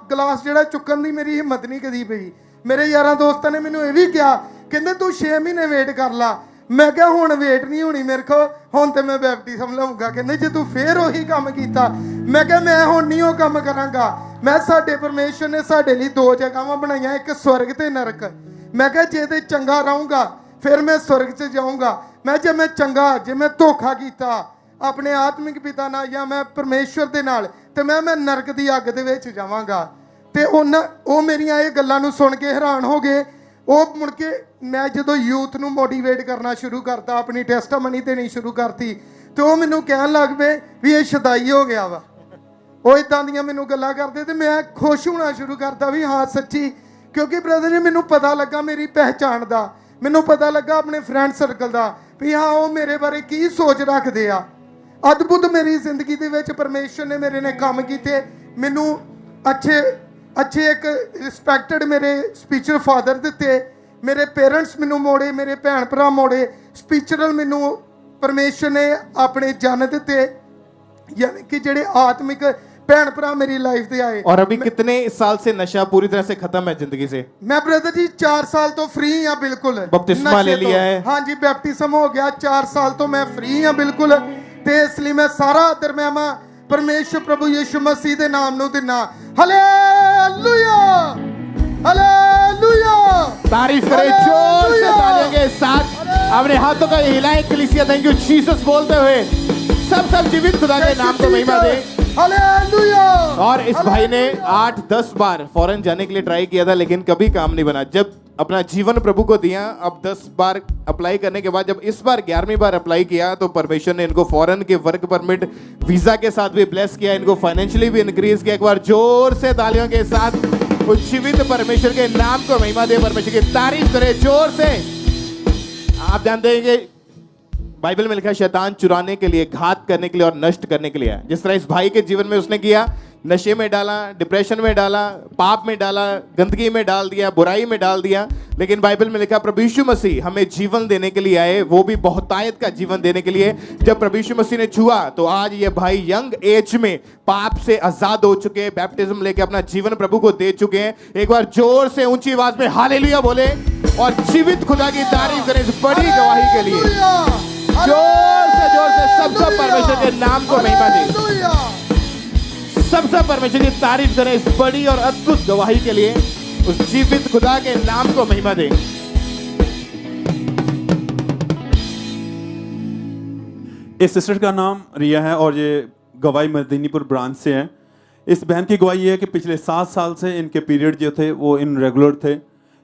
S3: ਗਲਾਸ ਜਿਹੜਾ ਚੁੱਕਣ ਦੀ ਮੇਰੀ ਹਿੰਮਤ ਨਹੀਂ ਕਦੀ ਪਈ। ਮੇਰੇ ਯਾਰਾਂ ਦੋਸਤਾਂ ਨੇ ਮੈਨੂੰ ਇਹ ਵੀ ਕਿਹਾ, ਕਹਿੰਦੇ ਤੂੰ 6 ਮਹੀਨੇ ਵੇਟ ਕਰ ਲਾ। ਮੈਂ ਕਿਹਾ ਹੁਣ ਵੇਟ ਨਹੀਂ ਹੋਣੀ ਮੇਰੇ ਕੋਲ, ਹੁਣ ਤੇ ਮੈਂ ਬੈਪਟਿਜ਼ਮ ਲਵਾਂਗਾ। ਕਹਿੰਦੇ ਜੇ ਤੂੰ ਫੇਰ ਉਹੀ ਕੰਮ ਕੀਤਾ। ਮੈਂ ਕਿਹਾ ਮੈਂ ਹੁਣ ਨਹੀਂ ਉਹ ਕੰਮ ਕਰਾਂਗਾ। ਮੈਂ ਸਾਡੇ ਪਰਮੇਸ਼ਰ ਨੇ ਸਾਡੇ ਲਈ 2 ਜਗ੍ਹਾਵਾਂ ਬਣਾਈਆਂ, ਇੱਕ ਸਵਰਗ ਤੇ ਨਰਕ। ਮੈਂ ਕਿਹਾ ਜੇ ਤੇ ਚੰਗਾ ਰਹੂੰਗਾ ਫਿਰ ਮੈਂ ਸਵਰਗ 'ਚ ਜਾਊਂਗਾ। ਮੈਂ ਜੇ ਮੈਂ ਧੋਖਾ ਕੀਤਾ ਆਪਣੇ ਆਤਮਿਕ ਪਿਤਾ ਨਾਲ ਜਾਂ ਮੈਂ ਪਰਮੇਸ਼ਰ ਦੇ ਨਾਲ, ਤੇ ਮੈਂ ਨਰਕ ਦੀ ਅੱਗ ਦੇ ਵਿੱਚ ਜਾਵਾਂਗਾ। ਤੇ ਉਹ ਮੇਰੀਆਂ ਇਹ ਗੱਲਾਂ ਨੂੰ ਸੁਣ ਕੇ ਹੈਰਾਨ ਹੋ ਗਏ। ਉਹ ਮੁੜ ਕੇ ਮੈਂ ਜਦੋਂ ਯੂਥ ਨੂੰ ਮੋਟੀਵੇਟ ਕਰਨਾ ਸ਼ੁਰੂ ਕਰਤਾ, ਆਪਣੀ ਟੈਸਟਾਮਨੀ ਦੇਣੀ ਸ਼ੁਰੂ ਕਰਤੀ, ਤੇ ਉਹ ਮੈਨੂੰ ਕਹਿਣ ਲੱਗ ਪਏ ਵੀ ਇਹ ਸ਼ਦਾਈ ਹੋ ਗਿਆ ਵਾ। ਉਹ ਇਦਾਂ ਦੀਆਂ ਮੈਨੂੰ ਗੱਲਾਂ ਕਰਦੇ ਤੇ ਮੈਂ ਖੁਸ਼ ਹੋਣਾ ਸ਼ੁਰੂ ਕਰਤਾ ਵੀ ਹਾਂ ਸੱਚੀ, ਕਿਉਂਕਿ ਬ੍ਰਦਰ ਜੀ ਮੈਨੂੰ ਪਤਾ ਲੱਗਾ ਮੇਰੀ ਪਹਿਚਾਣ ਦਾ, ਮੈਨੂੰ ਪਤਾ ਲੱਗਾ ਆਪਣੇ ਫਰੈਂਡ ਸਰਕਲ ਦਾ ਵੀ ਹਾਂ ਉਹ ਮੇਰੇ ਬਾਰੇ ਕੀ ਸੋਚ ਰੱਖਦੇ ਆ। ਅਦਭੁਤ ਮੇਰੀ ਜ਼ਿੰਦਗੀ ਦੇ ਵਿੱਚ ਪਰਮੇਸ਼ਰ ਨੇ ਮੇਰੇ ਨੇ ਕੰਮ ਕੀਤੇ। ਮੈਨੂੰ ਅੱਛੇ ਇੱਕ ਰਿਸਪੈਕਟਡ ਮੇਰੇ ਸਪਿਰਿਚੁਅਲ ਫਾਦਰ ਦਿੱਤੇ, ਮੇਰੇ ਪੇਰੈਂਟਸ ਮੈਨੂੰ ਮੋੜੇ, ਮੇਰੇ ਭੈਣ ਭਰਾ ਮੋੜੇ। ਸਪਿਰਿਚੁਅਲ ਮੈਨੂੰ ਪਰਮੇਸ਼ਰ ਨੇ ਆਪਣੇ ਜਨ ਦਿੱਤੇ, यानी कि जेडे आत्मिक भैन भरा मेरी लाइफ दे आए।
S1: और अभी कितने साल से नशा पूरी तरह से खत्म है जिंदगी से?
S3: मैं ब्रदर जी 4 साल तो फ्री हाँ बिल्कुल।
S1: बपतिस्मा ले लिया है?
S3: हाँ जी बैप्टिज्म हो गया, 4 साल तो मैं फ्री हाँ बिल्कुल। ते इसलिए मैं सारा आदर मैं परमेश्वर प्रभु यीशु मसीह दे नाम नू दिना। Hallelujah hallelujah.
S2: तारीफ करें जोर से तालियों के साथ, अपने हाथों का हिलाएं कलीसिया थैंक यू जीसस बोलते हुए। सब जीवित खुदा के नाम को महिमा दे।
S3: हालेलुया।
S1: और इस भाई ने 8-10 बार फॉरेन जाने के लिए ट्राई किया था लेकिन कभी काम नहीं बना। जब अपना जीवन प्रभु को दिया, अब 10 बार अप्लाई करने के बाद जब इस बार 11वीं बार अप्लाई किया तो परमेश्वर ने इनको फॉरेन के वर्क परमिट वीजा के साथ भी ब्लेस किया, इनको फाइनेंशियली भी इंक्रीज किया। एक बार जोर से तालियों के साथ उस जीवित परमेश्वर के नाम को महिमा दे, परमेश्वर की तारीफ करे जोर से। आप जानते हैं कि बाइबल में लिखा है शैतान चुराने के लिए, घात करने के लिए और नष्ट करने के लिए है। जिस तरह इस भाई के जीवन में उसने किया, नशे में डाला, डिप्रेशन में डाला, पाप में डाला, गंदगी में डाल दिया, बुराई में डाल दिया। लेकिन बाइबल में लिखा प्रभु यीशु मसीह हमें जीवन देने के लिए आए, वो भी बहुतायत का जीवन देने के लिए। जब प्रभु यीशु मसीह ने छुआ तो आज ये भाई यंग एज में पाप से आजाद हो चुके हैं, बैप्टिज्म लेके अपना जीवन प्रभु को दे चुके हैं। एक बार जोर से ऊंची आवाज में हालेलुया बोले और जीवित खुदा की तारीफ करें इस बड़ी गवाही के लिए। जोर से सब परमेश्वर के नाम को महिमा दे, सब परमेश्वर की तारीफ करें इस बड़ी और अद्भुत गवाही के लिए। उस जीवित खुदा के नाम को महिमा दें।
S4: इस सिस्टर का नाम रिया है और ये गवाही मदीनीपुर ब्रांच से है। इस बहन की गवाही है कि पिछले 7 साल से इनके पीरियड जो थे वो इनरेगुलर थे।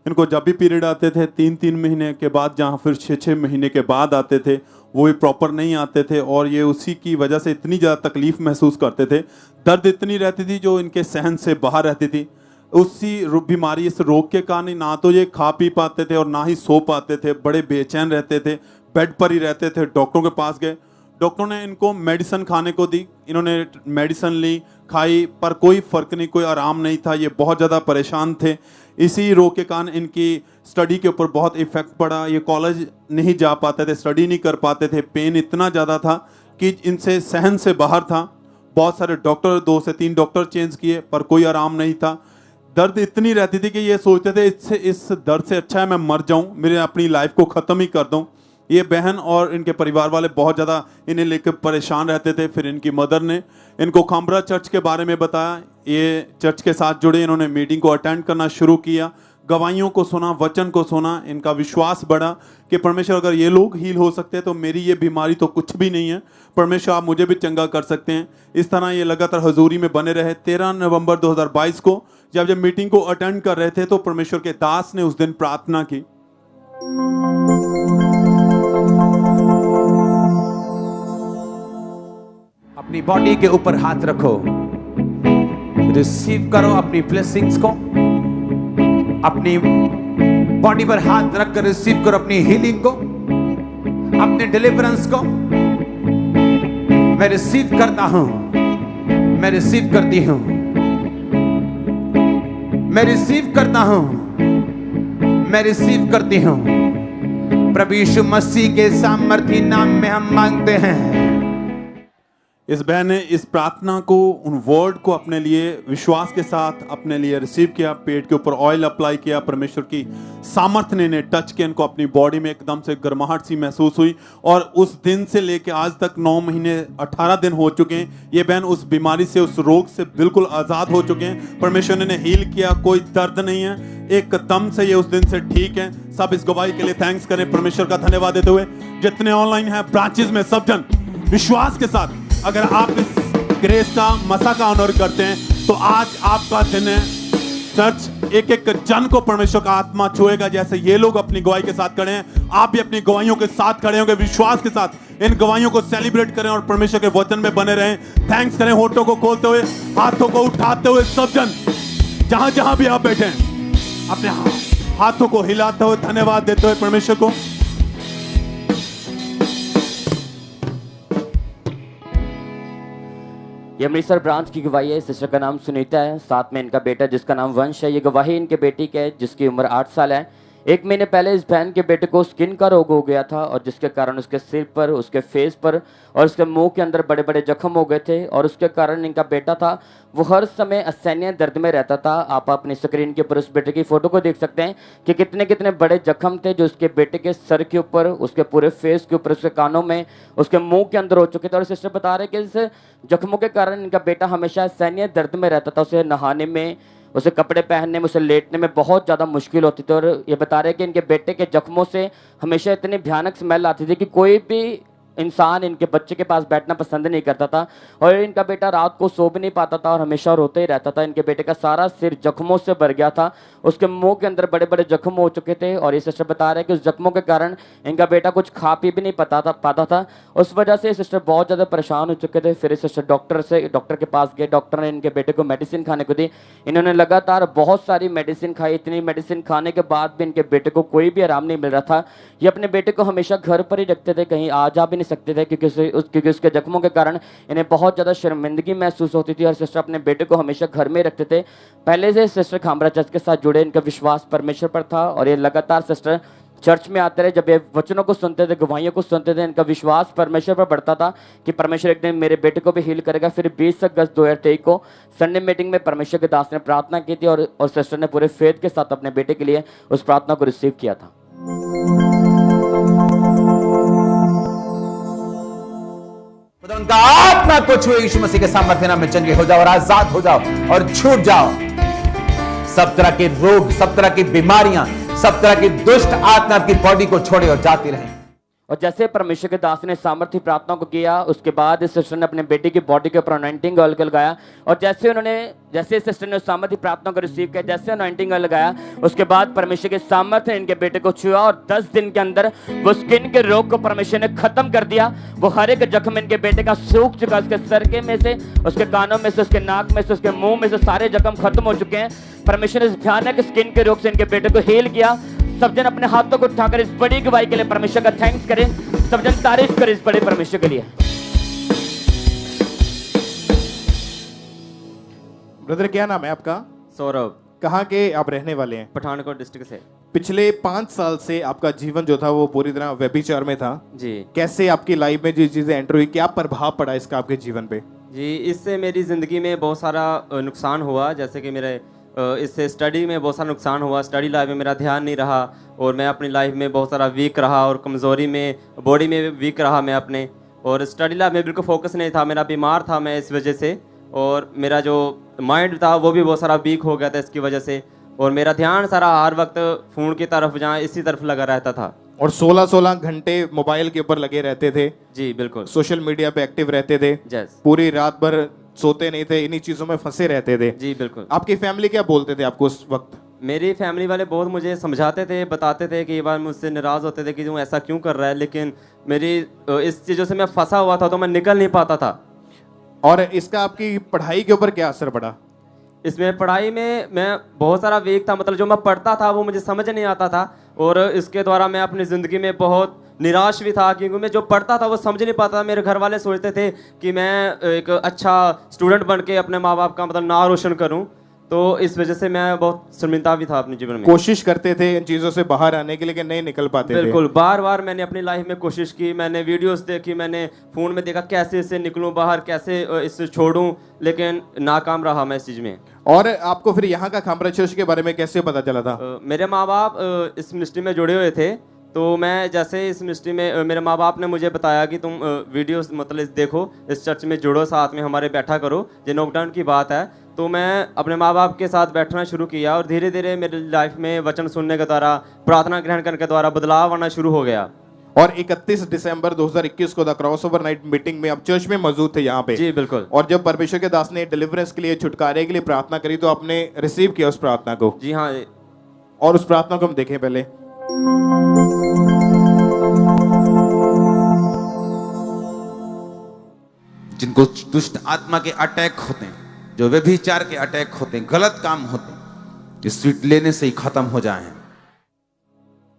S4: इनको जब भी पीरियड आते थे 3-3 महीने के बाद, जहाँ फिर 6-6 महीने के बाद आते थे, वो भी प्रॉपर नहीं आते थे और ये उसी की वजह से इतनी ज़्यादा तकलीफ़ महसूस करते थे, दर्द इतनी रहती थी जो इनके सहन से बाहर रहती थी। उसी बीमारी, इस रोग के कारण ना तो ये खा पी पाते थे और ना ही सो पाते थे, बड़े बेचैन रहते थे, बेड पर ही रहते थे। डॉक्टरों के पास गए, डॉक्टरों ने इनको मेडिसिन खाने को दी, इन्होंने मेडिसिन ली, खाई, पर कोई फ़र्क नहीं, कोई आराम नहीं था। ये बहुत ज़्यादा परेशान थे। इसी रोग के कारण इनकी स्टडी के ऊपर बहुत इफेक्ट पड़ा। ये कॉलेज नहीं जा पाते थे, स्टडी नहीं कर पाते थे। पेन इतना ज़्यादा था कि इनसे सहन से बाहर था। बहुत सारे डॉक्टर, 2 से 3 डॉक्टर चेंज किए पर कोई आराम नहीं था। दर्द इतनी रहती थी कि ये सोचते थे इस दर्द से अच्छा है मैं मर जाऊं, मेरे अपनी लाइफ को ख़त्म ही कर दूं। ये बहन और इनके परिवार वाले बहुत ज़्यादा इन्हें लेकर परेशान रहते थे। फिर इनकी मदर ने इनको खामरा चर्च के बारे में बताया। ये चर्च के साथ जुड़े, इन्होंने मीटिंग को अटेंड करना शुरू किया, गवाहियों को सुना, वचन को सुना। इनका विश्वास बढ़ा कि परमेश्वर अगर ये लोग हील हो सकते हैं तो मेरी ये बीमारी तो कुछ भी नहीं है, परमेश्वर आप मुझे भी चंगा कर सकते हैं। इस तरह ये लगातार हजूरी में बने रहे। 13 नवंबर 2022 को जब मीटिंग को अटेंड कर रहे थे तो परमेश्वर के दास ने उस दिन प्रार्थना की।
S1: अपनी बॉडी के ऊपर हाथ रखो, रिसीव करो अपनी ब्लेसिंग्स को। अपनी बॉडी पर हाथ रखकर रिसीव करो अपनी हीलिंग को, अपने डिलीवरेंस को। मैं रिसीव करता हूं, मैं रिसीव करती हूं, मैं रिसीव करता हूं, मैं रिसीव करती हूं। प्रभु यीशु मसीह के सामर्थी नाम में हम मांगते हैं।
S4: इस बहन ने इस प्रार्थना को, उन वर्ड को अपने लिए विश्वास के साथ अपने लिए रिसीव किया। पेट के ऊपर ऑयल अप्लाई किया, परमेश्वर की सामर्थ्य ने इन्हें टच किया, इनको अपनी बॉडी में एकदम से गर्माहट सी महसूस हुई। और उस दिन से लेके आज तक 9 महीने 18 दिन हो चुके हैं। ये बहन उस बीमारी से, उस रोग से बिल्कुल आजाद हो चुके हैं। परमेश्वर ने इन्हें हील किया, कोई दर्द नहीं है, एकदम से ये उस दिन से ठीक है। सब इस गवाही के लिए थैंक्स करें, परमेश्वर का धन्यवाद देते हुए। जितने ऑनलाइन है ब्रांचेस में, सब जन विश्वास के साथ अगर आप इस ग्रेस का, मसा का ऑनर करते हैं तो आज आपका दिन है। चर्च एक एक जन को परमेश्वर का आत्मा छुएगा। जैसे ये लोग अपनी गवाही के साथ खड़े हैं, आप भी अपनी गवाहियों के साथ खड़े होंगे। विश्वास के साथ इन गवाहियों को सेलिब्रेट करें और परमेश्वर के वचन में बने रहें। थैंक्स करें, होठों को खोलते हुए, हाथों को उठाते हुए। सब जन जहां जहां भी आप बैठे हैं, अपने हाथों को हिलाते हुए धन्यवाद देते हुए परमेश्वर को।
S5: ये अमृतसर ब्रांच की गवाही है। सिस्टर का नाम सुनीता है, साथ में इनका बेटा जिसका नाम वंश है। ये गवाही इनके बेटी के है जिसकी उम्र 8 साल है। 1 महीने पहले इस बहन के बेटे को स्किन का रोग हो गया था और जिसके कारण उसके सिर पर, उसके फेस पर और उसके मुंह के अंदर बड़े बड़े जख्म हो गए थे। और उसके कारण इनका बेटा था वो हर समय असहनीय दर्द में रहता था। आप अपनी स्क्रीन के ऊपर उस बेटे की फोटो को देख सकते हैं कि कितने कितने बड़े जख्म थे जो उसके बेटे के सर के ऊपर, उसके पूरे फेस के ऊपर, उसके कानों में, उसके मुंह के अंदर हो चुके थे। और सिस्टर बता रहे कि इस जख्मों के कारण इनका बेटा हमेशा असहनीय दर्द में रहता था। उसे नहाने में, उसे कपड़े पहनने में, उसे लेटने में बहुत ज़्यादा मुश्किल होती थी। और ये बता रहे कि इनके बेटे के जख्मों से हमेशा इतनी भयानक स्मेल आती थी कि कोई भी इंसान इनके बच्चे के पास बैठना पसंद नहीं करता था। और इनका बेटा रात को सो भी नहीं पाता था और हमेशा रोते ही रहता था। इनके बेटे का सारा सिर जख्मों से भर गया था, उसके मुंह के अंदर बड़े बड़े जख्म हो चुके थे। और ये सिस्टर बता रहे हैं कि उस जख्मों के कारण इनका बेटा कुछ खा पी भी नहीं पाता था। उस वजह से सिस्टर बहुत ज़्यादा परेशान हो चुके थे। फिर सिस्टर डॉक्टर के पास गए। डॉक्टर ने इनके बेटे को मेडिसिन खाने को दी। इन्होंने लगातार बहुत सारी मेडिसिन खाई। इतनी मेडिसिन खाने के बाद भी इनके बेटे को कोई भी आराम नहीं मिल रहा था। ये अपने बेटे को हमेशा घर पर ही रखते थे, कहीं आ जा भी नहीं सकते थे क्योंकि उसके जख्मों के कारण इन्हें बहुत ज़्यादा शर्मिंदगी महसूस होती थी। और सिस्टर अपने बेटे को हमेशा घर में रखते थे। पहले से सिस्टर खामरा चर्च के साथ जुड़े, इनका विश्वास परमेश्वर पर था और ये लगातार सिस्टर चर्च में आते रहे। जब ये वचनों को सुनते थे, गवाहियों को सुनते थे, इनका विश्वास परमेश्वर पर बढ़ता था कि परमेश्वर एक दिन मेरे बेटे को भी हील करेगा। फिर 20 अगस्त 2023 को संडे मीटिंग में परमेश्वर के दास ने प्रार्थना की थी और सिस्टर ने पूरे फेथ के साथ अपने बेटे के लिए उस प्रार्थना को रिसीव किया था।
S1: उनका आत्मा को छुए यीशु मसीह के सामर्थ्य नाम में चंगे हो जाओ और आजाद हो जाओ और छूट जाओ। सब तरह के रोग, सब तरह की बीमारियां, सब तरह की दुष्ट आत्मा आपकी बॉडी को छोड़े और जाती रहे।
S5: और जैसे परमेश्वर के दास ने सामर्थ्य प्रार्थना को किया, उसके बाद इस सिस्टर ने अपने बेटे की बॉडी के ऊपर अनॉइंटिंग ऑयल लगाया। और जैसे सिस्टर ने सामर्थ्य प्रार्थना को रिसीव किया, जैसे अनॉइंटिंग ऑयल लगाया, उसके बाद परमेश्वर के सामर्थ्य इनके बेटे को छुआ और 10 दिन के अंदर वो स्किन के रोग को परमेश्वर ने खत्म कर दिया। वो हर एक जख्म इनके बेटे का सूख चुका। उसके सर के में से, उसके कानों में से, उसके नाक में से, उसके मुंह में से सारे जख्म खत्म हो चुके हैं। परमेश्वर ने इस भयानक स्किन के रोग से इनके बेटे को हील किया। सब जन अपने हाथों को उठाकर इस बड़ी गवाही के लिए परमेश्वर का थैंक्स करें। सब जन तारीफ करें इस बड़े परमेश्वर के लिए।
S2: ब्रदर क्या नाम है आपका?
S5: सौरभ।
S2: कहाँ के आप रहने वाले हैं?
S5: पठानकोट डिस्ट्रिक्ट से।
S2: पिछले 5 साल से आपका जीवन जो था वो पूरी तरह व्यभिचार में था
S5: जी।
S2: कैसे आपकी लाइफ में जो चीजें एंटर हुई, क्या प्रभाव पड़ा इसका आपके जीवन पे?
S6: जी, इससे मेरी ज़िंदगी में बहुत सारा नुकसान हुआ। जैसे कि मेरे इससे स्टडी में बहुत सारा नुकसान हुआ। स्टडी लाइफ में मेरा ध्यान नहीं रहा और मैं अपनी लाइफ में बहुत सारा वीक रहा और कमज़ोरी में, बॉडी में वीक रहा मैं अपने। और स्टडी लाइफ में बिल्कुल फोकस नहीं था, मेरा बीमार था मैं इस वजह से। और मेरा जो माइंड था वो भी बहुत सारा वीक हो गया था इसकी वजह से। और मेरा ध्यान सारा हर वक्त फ़ोन की तरफ, जहाँ इसी तरफ लगा रहता था।
S2: और 16-16 घंटे मोबाइल के ऊपर लगे रहते थे।
S6: जी बिल्कुल।
S2: सोशल मीडिया पे एक्टिव रहते थे।
S6: यस।
S2: पूरी रात भर सोते नहीं थे, इन्हीं चीजों में फंसे रहते थे।
S6: जी बिल्कुल।
S2: आपकी फैमिली क्या बोलते थे आपको उस वक्त?
S6: मेरी फैमिली वाले बहुत मुझे समझाते थे, बताते थे, कि बार मुझसे नाराज़ होते थे कि तू ऐसा क्यों कर रहा है। लेकिन मेरी इस चीज़ों से मैं फंसा हुआ था तो मैं निकल नहीं पाता था।
S2: और इसका आपकी पढ़ाई के ऊपर क्या असर पड़ा?
S6: इसमें पढ़ाई में मैं बहुत सारा वीक था, मतलब जो मैं पढ़ता था वो मुझे समझ नहीं आता था, और इसके द्वारा मैं अपनी ज़िंदगी में बहुत निराश भी था, क्योंकि मैं जो पढ़ता था वो समझ नहीं पाता था। मेरे घर वाले सोचते थे कि मैं एक अच्छा स्टूडेंट बन के अपने माँ बाप का मतलब नाम रोशन करूँ, तो इस वजह से मैं बहुत शर्मिंदा भी था अपने जीवन में।
S2: कोशिश करते थे इन चीजों से बाहर आने के, लेकिन नहीं निकल पाते थे।
S6: बिल्कुल, बार बार मैंने अपनी लाइफ में कोशिश की, मैंने वीडियोस देखी, मैंने फ़ोन में देखा कैसे इससे निकलूं बाहर, कैसे इससे छोड़ूं, लेकिन नाकाम रहा मैं इस चीज़ में।
S2: और आपको फिर यहाँ का खामरा चर्च के बारे में कैसे पता चला था?
S6: मेरे माँ बाप इस मिनिस्ट्री में जुड़े हुए थे, तो मैं जैसे इस मिनिस्ट्री में मेरे माँ बाप ने मुझे बताया कि तुम वीडियोस मतलब देखो, इस चर्च में जुड़ो, साथ में हमारे बैठा करो, ये लॉकडाउन की बात है। तो मैं अपने माँ बाप के साथ बैठना शुरू किया, और धीरे धीरे मेरी लाइफ में वचन सुनने के द्वारा, प्रार्थना ग्रहण करने के द्वारा बदलाव आना शुरू हो गया।
S2: और 31 दिसंबर 2021 को द क्रॉसओवर नाइट मीटिंग में आप चर्च में मौजूद थे यहाँ पे।
S6: जी बिल्कुल।
S2: और जब परमेश्वर के दास ने डिलीवरेंस के लिए, छुटकारे के लिए प्रार्थना करी, तो आपने रिसीव किया उस प्रार्थना को?
S6: जी हाँ।
S2: और उस प्रार्थना को हम देखें पहले।
S1: जिनको दुष्ट आत्मा के अटैक होते हैं, जो व्यभिचार के अटैक होते हैं, गलत काम होते हैं, ये स्वीट लेने से ही खत्म हो जाए।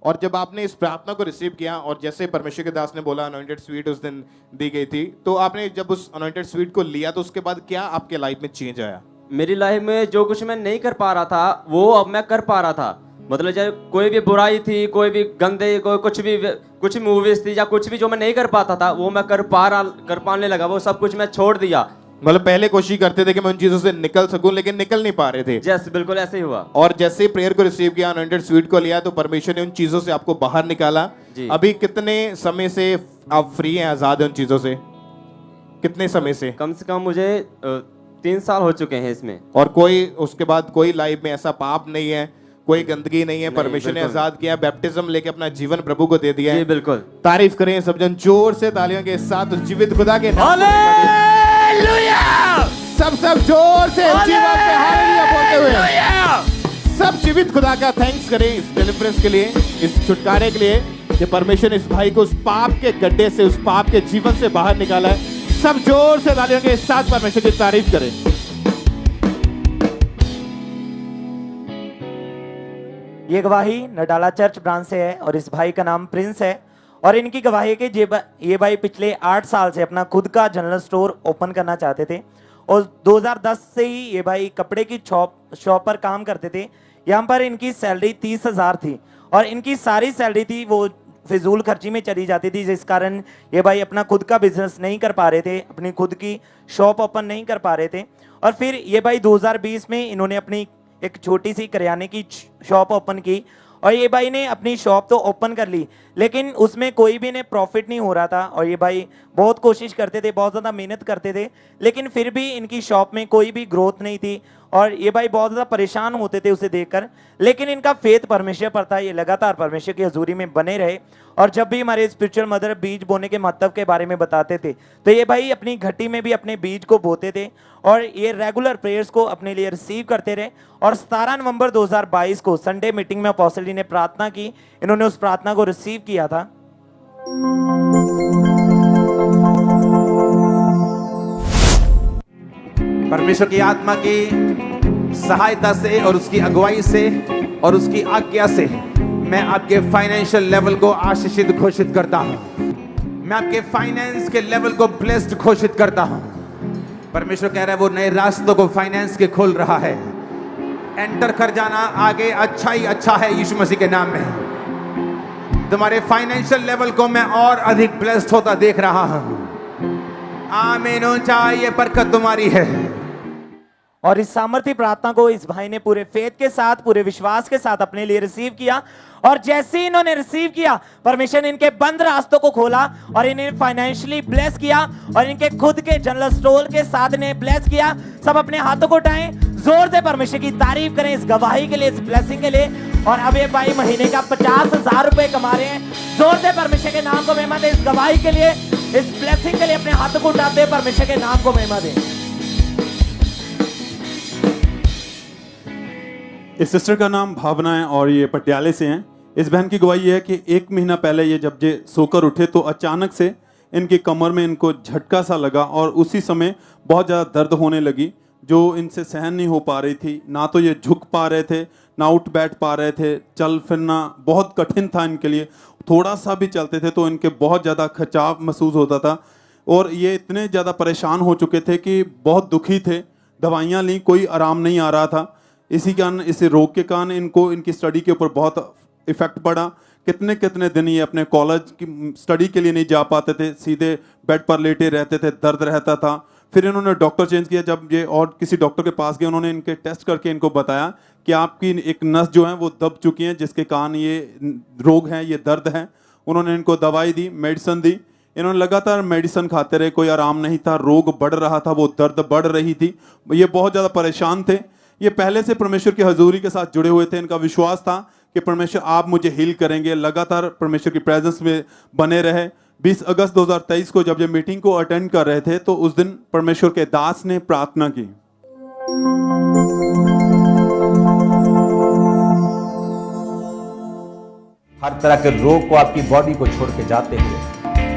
S2: और जब आपने इस प्रार्थना को रिसीव किया, और जैसे परमेश्वर के दास ने बोला अनॉइंटेड स्वीट उस दिन दी गई थी, तो आपने जब उस अनॉइंटेड स्वीट को लिया, तो उसके बाद क्या आपके लाइफ में चेंज आया?
S6: मेरी लाइफ में जो कुछ मैं नहीं कर पा रहा था वो अब मैं कर पा रहा था। मतलब जब कोई भी बुराई थी, कोई भी गंदे, कोई कुछ मूवीज थी या कुछ भी जो मैं नहीं कर पाता था, वो मैं कर पाने लगा। वो सब कुछ मैं छोड़ दिया।
S2: मतलब पहले कोशिश करते थे कि मैं उन चीजों से निकल सकूं, लेकिन निकल नहीं पा रहे थे।
S6: जैसे बिल्कुल ऐसे ही हुआ।
S2: और जैसे प्रेयर को रिसीव किया, अनॉइंटेड स्वीट को लिया, तो परमेश्वर ने उन चीजों से आपको बाहर निकाला। अभी कितने समय से आप फ्री हैं, आजाद हैं उन चीजों से? कितने समय से?
S6: कम से कम मुझे 3 साल हो चुके हैं इसमें।
S2: और कोई उसके बाद कोई लाइफ में ऐसा पाप नहीं है, कोई गंदगी नहीं है? परमेश्वर ने आजाद किया, बैप्टिज्म लेके अपना जीवन प्रभु को दे दिया है।
S6: बिल्कुल।
S2: तारीफ करें सब जन जोर से तालियों के साथ उस जीवित खुदा के नाम में। सब जोर से जीवन पे हालेलुया बोलते हुए सब जीवित खुदा का थैंक्स करें इस डिलीवरेंस के लिए, इस छुटकारे के लिए, कि परमेश्वर ने इस भाई को उस पाप के गड्ढे से, उस पाप के जीवन से बाहर निकाला है। सब जोर से तालियों के साथ परमेश्वर की तारीफ करें।
S7: ये गवाही नडाला चर्च ब्रांच से है और इस भाई का नाम प्रिंस है। और इनकी गवाही के ये भाई पिछले 8 साल से अपना खुद का जनरल स्टोर ओपन करना चाहते थे, और 2010 से ही ये भाई कपड़े की शॉप पर काम करते थे। यहाँ पर इनकी सैलरी 30,000 थी, और इनकी सारी सैलरी थी वो फिजूल खर्ची में चली जाती थी, जिस कारण ये भाई अपना खुद का बिजनेस नहीं कर पा रहे थे, अपनी खुद की शॉप ओपन नहीं कर पा रहे थे। और फिर ये भाई 2020 में इन्होंने अपनी एक छोटी सी करियाने की शॉप ओपन की, और ये भाई ने अपनी शॉप तो ओपन कर ली, लेकिन उसमें कोई भी इन्हें प्रॉफिट नहीं हो रहा था। और ये भाई बहुत कोशिश करते थे, बहुत ज़्यादा मेहनत करते थे, लेकिन फिर भी इनकी शॉप में कोई भी ग्रोथ नहीं थी, और ये भाई बहुत ज़्यादा परेशान होते थे उसे देखकर। लेकिन इनका फेथ परमेश्वर पर था, ये लगातार परमेश्वर की हजूरी में बने रहे। और जब भी हमारे स्पिरिचुअल मदर बीज बोने के महत्व के बारे में बताते थे, तो ये भाई अपनी घटी में भी अपने बीज को बोते थे, और ये रेगुलर प्रेयर्स को अपने लिए रिसीव करते रहे। और 17 नवंबर 2022 को संडे मीटिंग में अपोस्टल जी ने प्रार्थना की, इन्होंने उस प्रार्थना को रिसीव किया था।
S1: परमेश्वर की आत्मा की सहायता से और उसकी अगुवाई से और उसकी आज्ञा से मैं आपके फाइनेंशियल लेवल को आशीषित घोषित करता हूं। मैं आपके फाइनेंस के लेवल को ब्लेस्ड घोषित करता हूं। परमेश्वर कह रहा है वो नए रास्तों को फाइनेंस के खोल रहा है। एंटर कर जाना आगे अच्छा ही अच्छा है यीशु मसीह के नाम में। तुम्हारे फाइनेंशियल लेवल को मैं और अधिक ब्लेस्ड होता देख रहा हूं। आमीन। चाहिए बरकत तुम्हारी है।
S7: और इस सामर्थ्य प्रार्थना को इस भाई ने पूरे फेथ के साथ, पूरे विश्वास के साथ अपने लिए रिसीव किया। और जैसे ही इन्होंने रिसीव किया, परमेश्वर ने इनके बंद रास्तों को खोला और इन्हें फाइनेंशियली ब्लेस किया, और इनके खुद के जनरल स्टोर के साथ इन्हें ब्लेस किया। सब अपने हाथों को उठाएं, जोर से परमेश्वर की तारीफ करें इस गवाही के लिए, इस ब्लेसिंग के लिए। और अब ये भाई महीने का 50,000 रुपए कमा रहे हैं। जोर से परमेश्वर के नाम को महिमा दें इस गवाही के लिए, इस ब्लेसिंग के लिए। अपने हाथों को उठाते परमेश्वर के नाम को महिमा दें।
S4: इस सिस्टर का नाम भावना है और ये पटियाले से हैं। इस बहन की गवाही है कि 1 महीना पहले ये जब जे सोकर उठे तो अचानक से इनकी कमर में इनको झटका सा लगा और उसी समय बहुत ज़्यादा दर्द होने लगी जो इनसे सहन नहीं हो पा रही थी। ना तो ये झुक पा रहे थे, ना उठ बैठ पा रहे थे, चल फिरना बहुत कठिन था इनके लिए। थोड़ा सा भी चलते थे तो इनके बहुत ज़्यादा खिंचाव महसूस होता था और ये इतने ज़्यादा परेशान हो चुके थे कि बहुत दुखी थे। दवाइयाँ ली, कोई आराम नहीं आ रहा था। इसी कारण, इस रोग के कारण इनको इनकी स्टडी के ऊपर बहुत इफेक्ट पड़ा। कितने कितने दिन ये अपने कॉलेज की स्टडी के लिए नहीं जा पाते थे, सीधे बेड पर लेटे रहते थे, दर्द रहता था। फिर इन्होंने डॉक्टर चेंज किया। जब ये और किसी डॉक्टर के पास गए, उन्होंने इनके टेस्ट करके इनको बताया कि आपकी एक नस जो है वो दब चुकी है, जिसके कारण ये रोग है, ये दर्द है। उन्होंने इनको दवाई दी, मेडिसिन दी। इन्होंने लगातार मेडिसिन खाते रहे, कोई आराम नहीं था, रोग बढ़ रहा था, वो दर्द बढ़ रही थी। ये बहुत ज़्यादा परेशान थे। ये पहले से परमेश्वर की हजूरी के साथ जुड़े हुए थे। इनका विश्वास था कि परमेश्वर आप मुझे हील करेंगे। लगातार परमेश्वर की प्रेजेंस में बने रहे। 20 अगस्त 2023 को जब ये मीटिंग को अटेंड कर रहे थे तो उस दिन परमेश्वर के दास ने प्रार्थना की।
S8: हर तरह के रोग को आपकी बॉडी को छोड़ के जाते हुए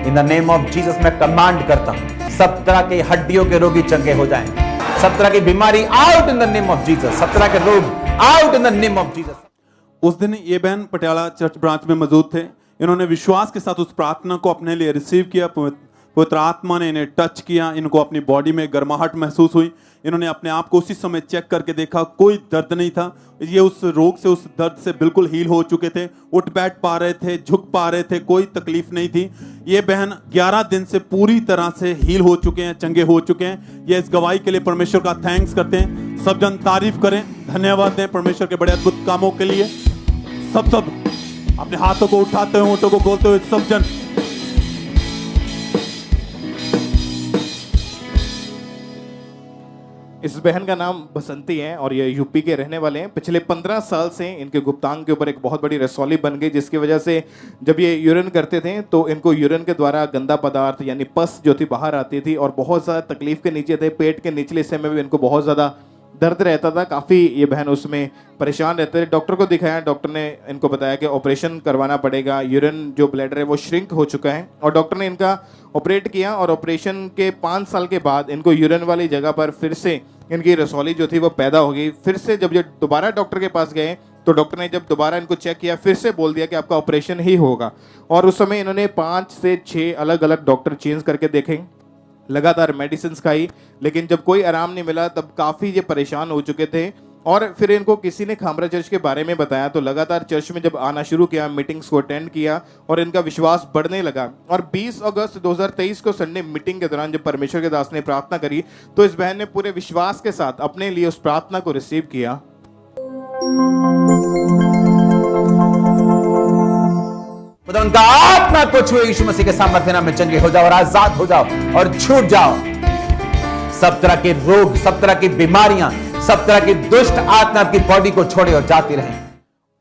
S8: in the name of Jesus मैं कमांड करता हूं, सब तरह के हड्डियों के रोगी चंगे हो जाएं, सब तरह की बीमारी out in the name of Jesus, सब तरह के रोग out in the name of Jesus.
S4: उस दिन ये बहन पटियाला चर्च ब्रांच में मौजूद थे। इन्होंने विश्वास के साथ उस प्रार्थना को अपने लिए रिसीव किया। पवित्र आत्मा ने इन्हें टच किया। इनको अपनी बॉडी में गर्माहट महसूस हुई। इन्होंने अपने आप को उसी समय चेक करके देखा, कोई दर्द नहीं था। ये उस रोग से, उस दर्द से बिल्कुल हील हो चुके थे। उठ बैठ पा रहे थे, झुक पा रहे थे, कोई तकलीफ नहीं थी। ये बहन 11 दिन से पूरी तरह से हील हो चुके हैं, चंगे हो चुके हैं। ये इस गवाही के लिए परमेश्वर का थैंक्स करते हैं। सब जन तारीफ करें, धन्यवाद दें परमेश्वर के बड़े अद्भुत कामों के लिए। सब अपने हाथों को उठाते हुए, होठों को बोलते हुए सब जन।
S2: इस बहन का नाम बसंती है और ये यूपी के रहने वाले हैं। पिछले 15 साल से इनके गुप्तांग के ऊपर एक बहुत बड़ी रसौली बन गई, जिसकी वजह से जब ये यूरिन करते थे तो इनको यूरिन के द्वारा गंदा पदार्थ यानी पस जो थी बाहर आती थी और बहुत ज़्यादा तकलीफ के नीचे थे। पेट के निचले हिस्से में भी इनको बहुत ज़्यादा दर्द रहता था। काफ़ी ये बहन उसमें परेशान रहते थे। डॉक्टर को दिखाया, डॉक्टर ने इनको बताया कि ऑपरेशन करवाना पड़ेगा। यूरिन जो ब्लैडर है वो श्रिंक हो चुका है और डॉक्टर ने इनका ऑपरेट किया और ऑपरेशन के 5 साल के बाद इनको यूरिन वाली जगह पर फिर से इनकी रसौली जो थी वो पैदा हो गई। फिर से जब ये दोबारा डॉक्टर के पास गए तो डॉक्टर ने जब दोबारा इनको चेक किया फिर से बोल दिया कि आपका ऑपरेशन ही होगा। और उस समय इन्होंने 5 से 6 अलग अलग डॉक्टर चेंज करके देखे, लगातार मेडिसिन खाई, लेकिन जब कोई आराम नहीं मिला तब काफ़ी ये परेशान हो चुके थे। और फिर इनको किसी ने खामरा चर्च के बारे में बताया तो लगातार चर्च में जब आना शुरू किया, मीटिंग्स को अटेंड किया और इनका विश्वास बढ़ने लगा। और 20 अगस्त 2023 को संडे मीटिंग के दौरान जब परमेश्वर के दास ने प्रार्थना करी तो इस बहन ने पूरे विश्वास के साथ अपने लिए उस प्रार्थना को रिसीव किया।
S8: खुदा उनका आत्मा को छुए, यीशु मसीह के सामर्थ्य नाम में चंगे हो जाओ और आजाद हो जाओ और छूट जाओ। सब तरह के रोग, सब तरह की बीमारियां, सब तरह की दुष्ट आत्मा आपकी बॉडी को छोड़े और जाती रहे।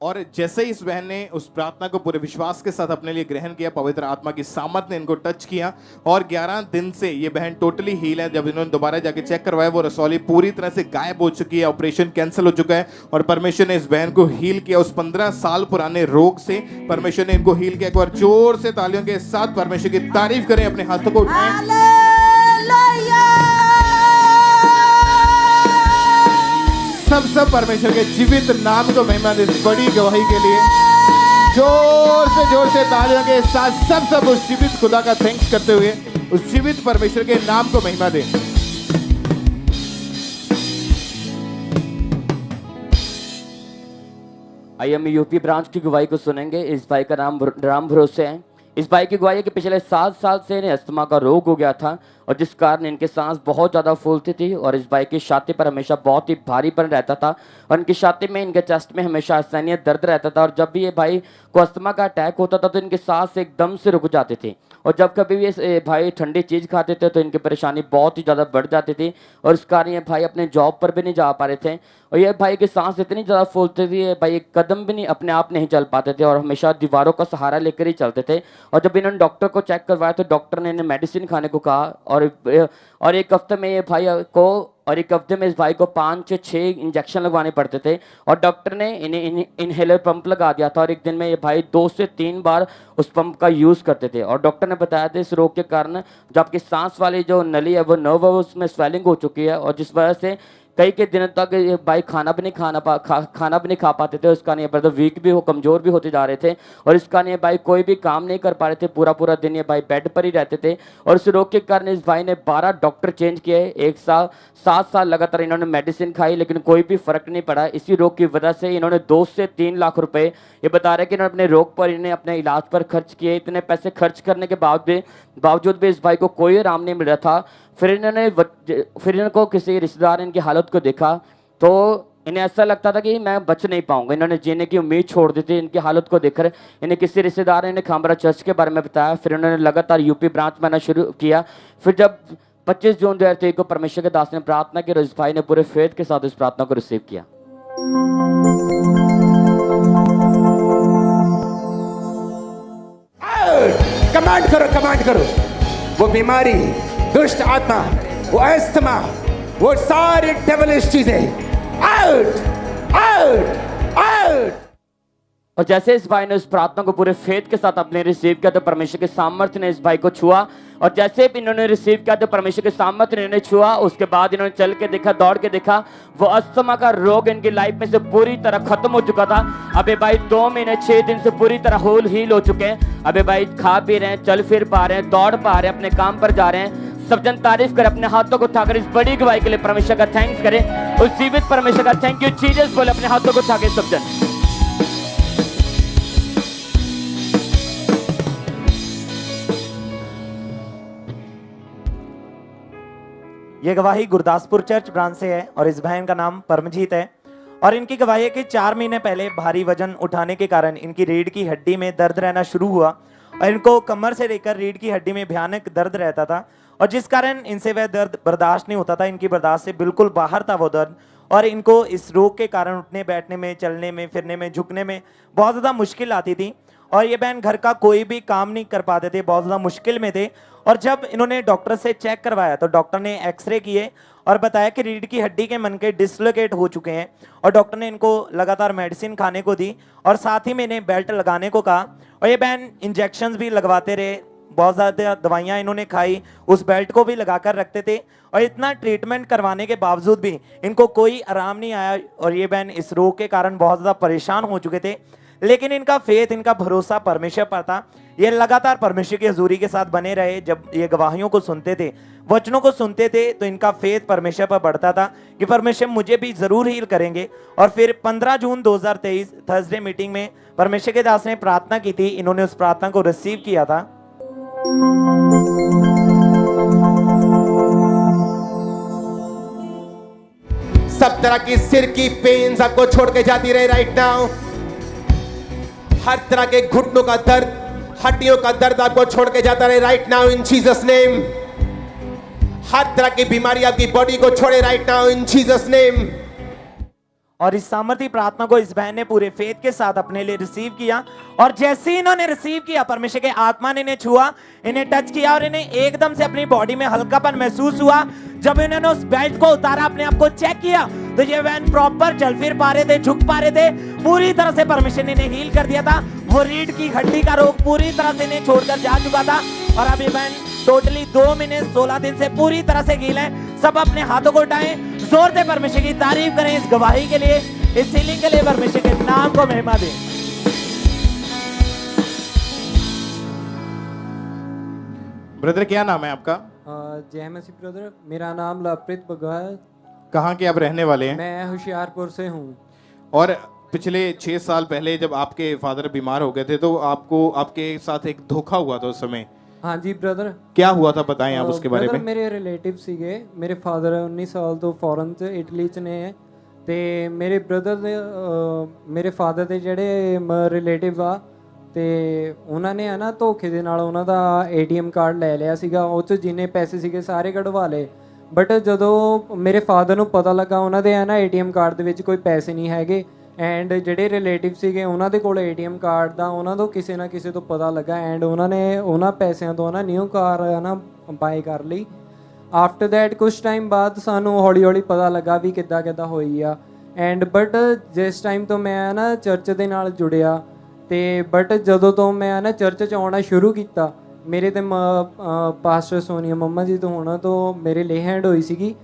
S2: और जैसे ही इस बहन ने उस प्रार्थना को पूरे विश्वास के साथ अपने लिए ग्रहण किया, पवित्र आत्मा की सामर्थ ने इनको टच किया और 11 दिन से ये बहन टोटली हील है। जब इन्होंने दोबारा जाके चेक करवाया वो रसौली पूरी तरह से गायब हो चुकी है, ऑपरेशन कैंसिल हो चुका है और परमेश्वर ने इस बहन को हील किया। उस 15 साल पुराने रोग से परमेश्वर ने इनको हील किया। एक बार जोर से तालियों के साथ परमेश्वर की तारीफ करें, अपने हाथों को उठाएं। सब परमेश्वर के जीवित नाम को महिमा दे। बड़ी गवाही के लिए जोर से तालियों के साथ सब उस जीवित खुदा का थैंक्स करते हुए उस जीवित परमेश्वर के नाम को महिमा दे।
S5: आइए हम यूपी ब्रांच की गवाही को सुनेंगे। इस भाई का नाम राम भरोसे है। इस भाई की गवाही है कि पिछले 7 साल से इन्हें अस्थमा का रोग हो गया था और जिस कारण इनके सांस बहुत ज़्यादा फूलती थी और इस भाई की छाती पर हमेशा बहुत ही भारीपन रहता था और इनकी छाती में, इनके चेस्ट में हमेशा असहनीय दर्द रहता था। और जब भी ये भाई को अस्थमा का अटैक होता था तो इनके सांस एकदम से रुक जाते थे और जब कभी भी ये भाई ठंडी चीज़ खाते थे तो इनकी परेशानी बहुत ही ज़्यादा बढ़ जाती थी और इस कारण ये भाई अपने जॉब पर भी नहीं जा पा रहे थे और ये भाई की सांस इतनी ज़्यादा फूलती थी, ये भाई एक कदम भी नहीं अपने आप नहीं चल पाते थे और हमेशा दीवारों का सहारा लेकर ही चलते थे। और जब इन्होंने डॉक्टर को चेक करवाया तो डॉक्टर ने इन्हें मेडिसिन खाने को कहा और एक हफ्ते में ये भाई को और एक हफ्ते में इस भाई को 5 से 6 इंजेक्शन लगवाने पड़ते थे और डॉक्टर ने इन्हें इनहेलर पंप लगा दिया था और एक दिन में ये भाई 2 से 3 बार उस पंप का यूज़ करते थे और डॉक्टर ने बताया था इस रोग के कारण जो आपकी सांस वाली जो नली है वो नर्व है उसमें स्वेलिंग हो चुकी है और जिस वजह से कई के दिनों तक ये भाई खाना भी नहीं खा पाते थे। उसका नहीं ब्रदर वीक भी हो कमज़ोर भी होते जा रहे थे और इसका नहीं भाई कोई भी काम नहीं कर पा रहे थे, पूरा दिन ये भाई बेड पर ही रहते थे और इस रोग के कारण इस भाई ने 12 डॉक्टर चेंज किए, 7 साल लगातार इन्होंने मेडिसिन खाई लेकिन कोई भी फर्क नहीं पड़ा। इसी रोग की वजह से इन्होंने 2 से 3 लाख रुपए ये बता रहे कि इन्होंने अपने रोग पर इन्हें अपने इलाज पर खर्च किए। इतने पैसे खर्च करने के बावजूद भी इस भाई को कोई आराम नहीं मिल रहा था। फिर इनको किसी रिश्तेदार ने इनकी हालत को देखा तो इन्हें ऐसा लगता था कि मैं बच नहीं पाऊंगा। इन्होंने जीने की उम्मीद छोड़ दी थी। इनकी हालत को देखकर इन्हें किसी रिश्तेदार ने इन्हें खामरा चर्च के बारे में बताया। फिर उन्होंने लगातार यूपी ब्रांच में आना शुरू किया। फिर जब 25 जून 2023 को परमेश्वर के दास ने प्रार्थना की और इस भाई ने पूरे फेथ के साथ इस प्रार्थना को रिसीव किया।
S1: कमांड करो वो बीमारी, दुष्ट आत्मा, वो अस्थमा, वो सारी डेविलिश चीजें आउट आउट आउट।
S5: और जैसे इस भाई ने उस प्रार्थना को पूरे फेथ के साथ अपने रिसीव किया तो परमेश्वर के सामर्थ्य ने इस भाई को छुआ और जैसे भी इन्होंने रिसीव किया तो परमेश्वर के सामर्थ्य ने इन्हें छुआ। उसके बाद इन्होंने चल के देखा, दौड़ के देखा, वो अस्थमा का रोग इनकी लाइफ में से पूरी तरह खत्म हो चुका था। अबे भाई 2 महीने 6 दिन से पूरी तरह हील हो चुके हैं। अबे भाई खा पी रहे हैं, चल फिर पा रहे हैं, दौड़ पा रहे हैं, अपने काम पर जा रहे हैं। सब जन तारीफ करें, अपने हाथों को उठाकर इस बड़ी गवाही के लिए परमेश्वर का थैंक्स करें। उस जीवित परमेश्वर का थैंक यू जीसस बोले अपने हाथों को उठाकर सब जन।
S7: ये गवाही गुरदासपुर चर्च ब्रांच से है और इस बहन का नाम परमजीत है और इनकी गवाही है कि 4 महीने पहले भारी वजन उठाने के कारण इनकी रीढ़ की हड्डी में दर्द रहना शुरू हुआ और इनको कमर से लेकर रीढ़ की हड्डी में भयानक दर्द रहता था और जिस कारण इनसे वह दर्द बर्दाश्त नहीं होता था। इनकी बर्दाश्त से बिल्कुल बाहर था वो दर्द और इनको इस रोग के कारण उठने बैठने में, चलने में, फिरने में, झुकने में बहुत ज़्यादा मुश्किल आती थी और ये बहन घर का कोई भी काम नहीं कर पाते थे, बहुत ज़्यादा मुश्किल में थे। और जब इन्होंने डॉक्टर से चेक करवाया तो डॉक्टर ने एक्सरे किए और बताया कि रीढ़ की हड्डी के मनके डिसलोकेट हो चुके हैं और डॉक्टर ने इनको लगातार मेडिसिन खाने को दी और साथ ही में इन्हें बेल्ट लगाने को कहा और ये बहन इंजेक्शंस भी लगवाते रहे, बहुत ज़्यादा दवाइयाँ इन्होंने खाई, उस बेल्ट को भी लगा कर रखते थे और इतना ट्रीटमेंट करवाने के बावजूद भी इनको कोई आराम नहीं आया और ये बहन इस रोग के कारण बहुत ज़्यादा परेशान हो चुके थे। लेकिन इनका फेथ, इनका भरोसा परमेश्वर पर था। ये लगातार परमेश्वर की हजूरी के साथ बने रहे। जब ये गवाहियों को सुनते थे, वचनों को सुनते थे तो इनका फेथ परमेश्वर पर बढ़ता था कि परमेश्वर मुझे भी जरूर हील करेंगे। और फिर 15 जून 2023 थर्सडे मीटिंग में परमेश्वर के दास ने प्रार्थना की थी। इन्होंने उस प्रार्थना को रिसीव किया था।
S1: सब तरह की सिर की पेन्स आपको छोड़ के जाती रहे राइट नाउ। हर तरह के घुटनों का दर्द, हड्डियों का दर्द आपको छोड़ के जाता रहे right now in Jesus name. हर तरह की बीमारी आपकी बॉडी को छोड़े right now in Jesus name.
S7: और इस सामर्थी प्रार्थना को इस बहन ने पूरे फेथ के साथ अपने लिए रिसीव किया और जैसे ही इन्होंने रिसीव किया परमेश्वर के आत्मा ने इन्हें छुआ, इन्हें टच किया और इन्हें एकदम से अपनी बॉडी में हल्कापन महसूस हुआ। जब इन्होंने उस बेल्ट को उतारा, अपने आप को चेक किया तो ये बहन प्रॉपर चल फिर पा रहे थे, झुक पा रहे थे। पूरी तरह से परमेश्वर ने इन्हें हील कर दिया था। वो रीढ़ की हड्डी का रोग पूरी तरह से इन्हें छोड़कर जा चुका था और अब ये बहन टोटली 2 महीने 16 दिन से पूरी तरह से हील है। सब अपने हाथों को उठाएं, जोर से परमेश्वर की तारीफ करें इस गवाही के लिए, इस हीलिंग के लिए। परमेश्वर के नाम को महिमा दें।
S2: ब्रदर क्या नाम है आपका?
S9: जय मसीह ब्रदर, मेरा नाम लवप्रीत बघेल है।
S2: कहाँ के आप रहने वाले हैं?
S9: मैं होशियारपुर से हूँ।
S2: और पिछले 6 साल पहले जब आपके फादर बीमार हो गए थे तो आपको आपके साथ एक धोखा हुआ था उस समय।
S9: हाँ जी ब्रदर।
S2: क्या हुआ था बताएं आप उसके बारे में।
S9: मेरे रिलेटिव ਸੀਗੇ, ਮੇਰੇ ਫਾਦਰ 19 ਸਾਲ ਤੋਂ ਫੋਰਨ 'ਚ ਇਟਲੀ 'ਚ ਨੇ ਤੇ ਮੇਰੇ ਬ੍ਰਦਰ ਦੇ ਮੇਰੇ ਫਾਦਰ ਦੇ ਜਿਹੜੇ ਰਿਲੇਟਿਵ ਆ ਤੇ ਉਹਨਾਂ ਨੇ ਨਾ ਧੋਖੇ ਦੇ ਨਾਲ ਉਹਨਾਂ ਦਾ ATM ਕਾਰਡ ਲੈ ਲਿਆ ਸੀਗਾ। ਉਹ 'ਚ ਜਿੰਨੇ ਪੈਸੇ ਸੀਗੇ ਸਾਰੇ ਕਢਵਾ ਲਏ। ਬਟ ਜਦੋਂ ਮੇਰੇ ਫਾਦਰ ਨੂੰ ਪਤਾ ਲੱਗਾ ਉਹਨਾਂ ਦੇ ATM ਕਾਰਡ ਦੇ ਵਿੱਚ ਕੋਈ ਪੈਸੇ ਨਹੀਂ ਹੈਗੇ ਐਂਡ ਜਿਹੜੇ ਰਿਲੇਟਿਵ ਸੀਗੇ ਉਹਨਾਂ ਦੇ ਕੋਲ ATM ਕਾਰਡ ਦਾ ਉਹਨਾਂ ਤੋਂ ਕਿਸੇ ਨਾ ਕਿਸੇ ਤੋਂ ਪਤਾ ਲੱਗਾ ਐਂਡ ਉਹਨਾਂ ਨੇ ਉਹਨਾਂ ਪੈਸਿਆਂ ਤੋਂ ਨਿਊ ਕਾਰ ਬਾਈ ਕਰ ਲਈ ਆਫਟਰ ਦੈਟ ਕੁਝ ਟਾਈਮ ਬਾਅਦ ਸਾਨੂੰ ਹੌਲੀ ਹੌਲੀ ਪਤਾ ਲੱਗਾ ਵੀ ਕਿੱਦਾਂ ਕਿੱਦਾਂ ਹੋਈ ਆ ਐਂਡ ਬਟ ਜਿਸ ਟਾਈਮ ਤੋਂ ਮੈਂ ਨਾ ਚਰਚ ਦੇ ਨਾਲ ਜੁੜਿਆ ਤੇ ਬਟ ਜਦੋਂ ਤੋਂ ਮੈਂ ਨਾ ਚਰਚ 'ਚ ਆਉਣਾ ਸ਼ੁਰੂ ਕੀਤਾ ਮੇਰੇ ਤੇ ਪਾਸਟਰ ਸੋਨੀਆ ਮੰਮਾ ਜੀ ਤੋਂ ਹੋਣਾ ਤੋਂ ਮੇਰੇ ਲੇ ਹੈਂਡ ਹੋਈ ਸੀਗੀ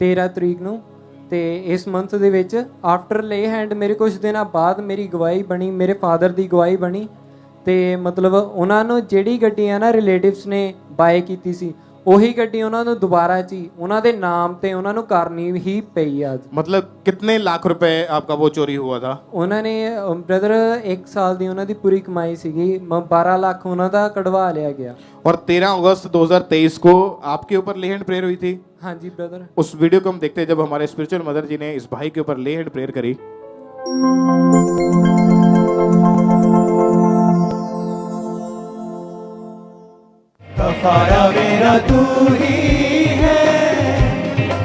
S9: 13 ਤਰੀਕ ਨੂੰ ਤੇ ਇਸ ਮੰਥ ਦੇ ਵਿੱਚ ਆਫਟਰ ਲੇ ਹੈਂਡ ਮੇਰੇ ਕੁਝ ਦਿਨਾਂ ਬਾਅਦ ਮੇਰੀ ਗਵਾਹੀ ਬਣੀ ਮੇਰੇ ਫਾਦਰ ਦੀ ਗਵਾਹੀ ਬਣੀ ਤੇ ਮਤਲਬ ਉਹਨਾਂ ਨੂੰ ਜਿਹੜੀ ਗੱਡੀ ਆ ਨਾ ਰਿਲੇਟਿਵਸ ਨੇ ਬਾਏ ਕੀਤੀ ਸੀ ਉਹੀ ਗੱਡੀ ਉਹਨਾਂ ਨੂੰ ਦੁਬਾਰਾ ਜੀ ਉਹਨਾਂ ਦੇ ਨਾਮ ਤੇ ਉਹਨਾਂ ਨੂੰ ਕਰਨੀ ਹੀ ਪਈ ਆ
S2: मतलब कितने लाख रुपए आपका वो चोरी हुआ था?
S9: ਉਹਨਾਂ ਨੇ ਬ੍ਰਦਰ 1 ਸਾਲ ਦੀ ਉਹਨਾਂ ਦੀ ਪੂਰੀ ਕਮਾਈ ਸੀਗੀ 12 ਲੱਖ ਉਹਨਾਂ ਦਾ ਕਢਵਾ ਲਿਆ ਗਿਆ
S2: और 13 अगस्त 2023 को आपके ऊपर ले हैंड प्रेयर हुई थी।
S9: हाँ जी ब्रदर।
S2: उस वीडियो को हम देखते हैं जब हमारे स्पिरिचुअल मदर जी ने इस भाई के ऊपर ले हैंड प्रेयर करी।
S10: कफारा मेरा तू ही है,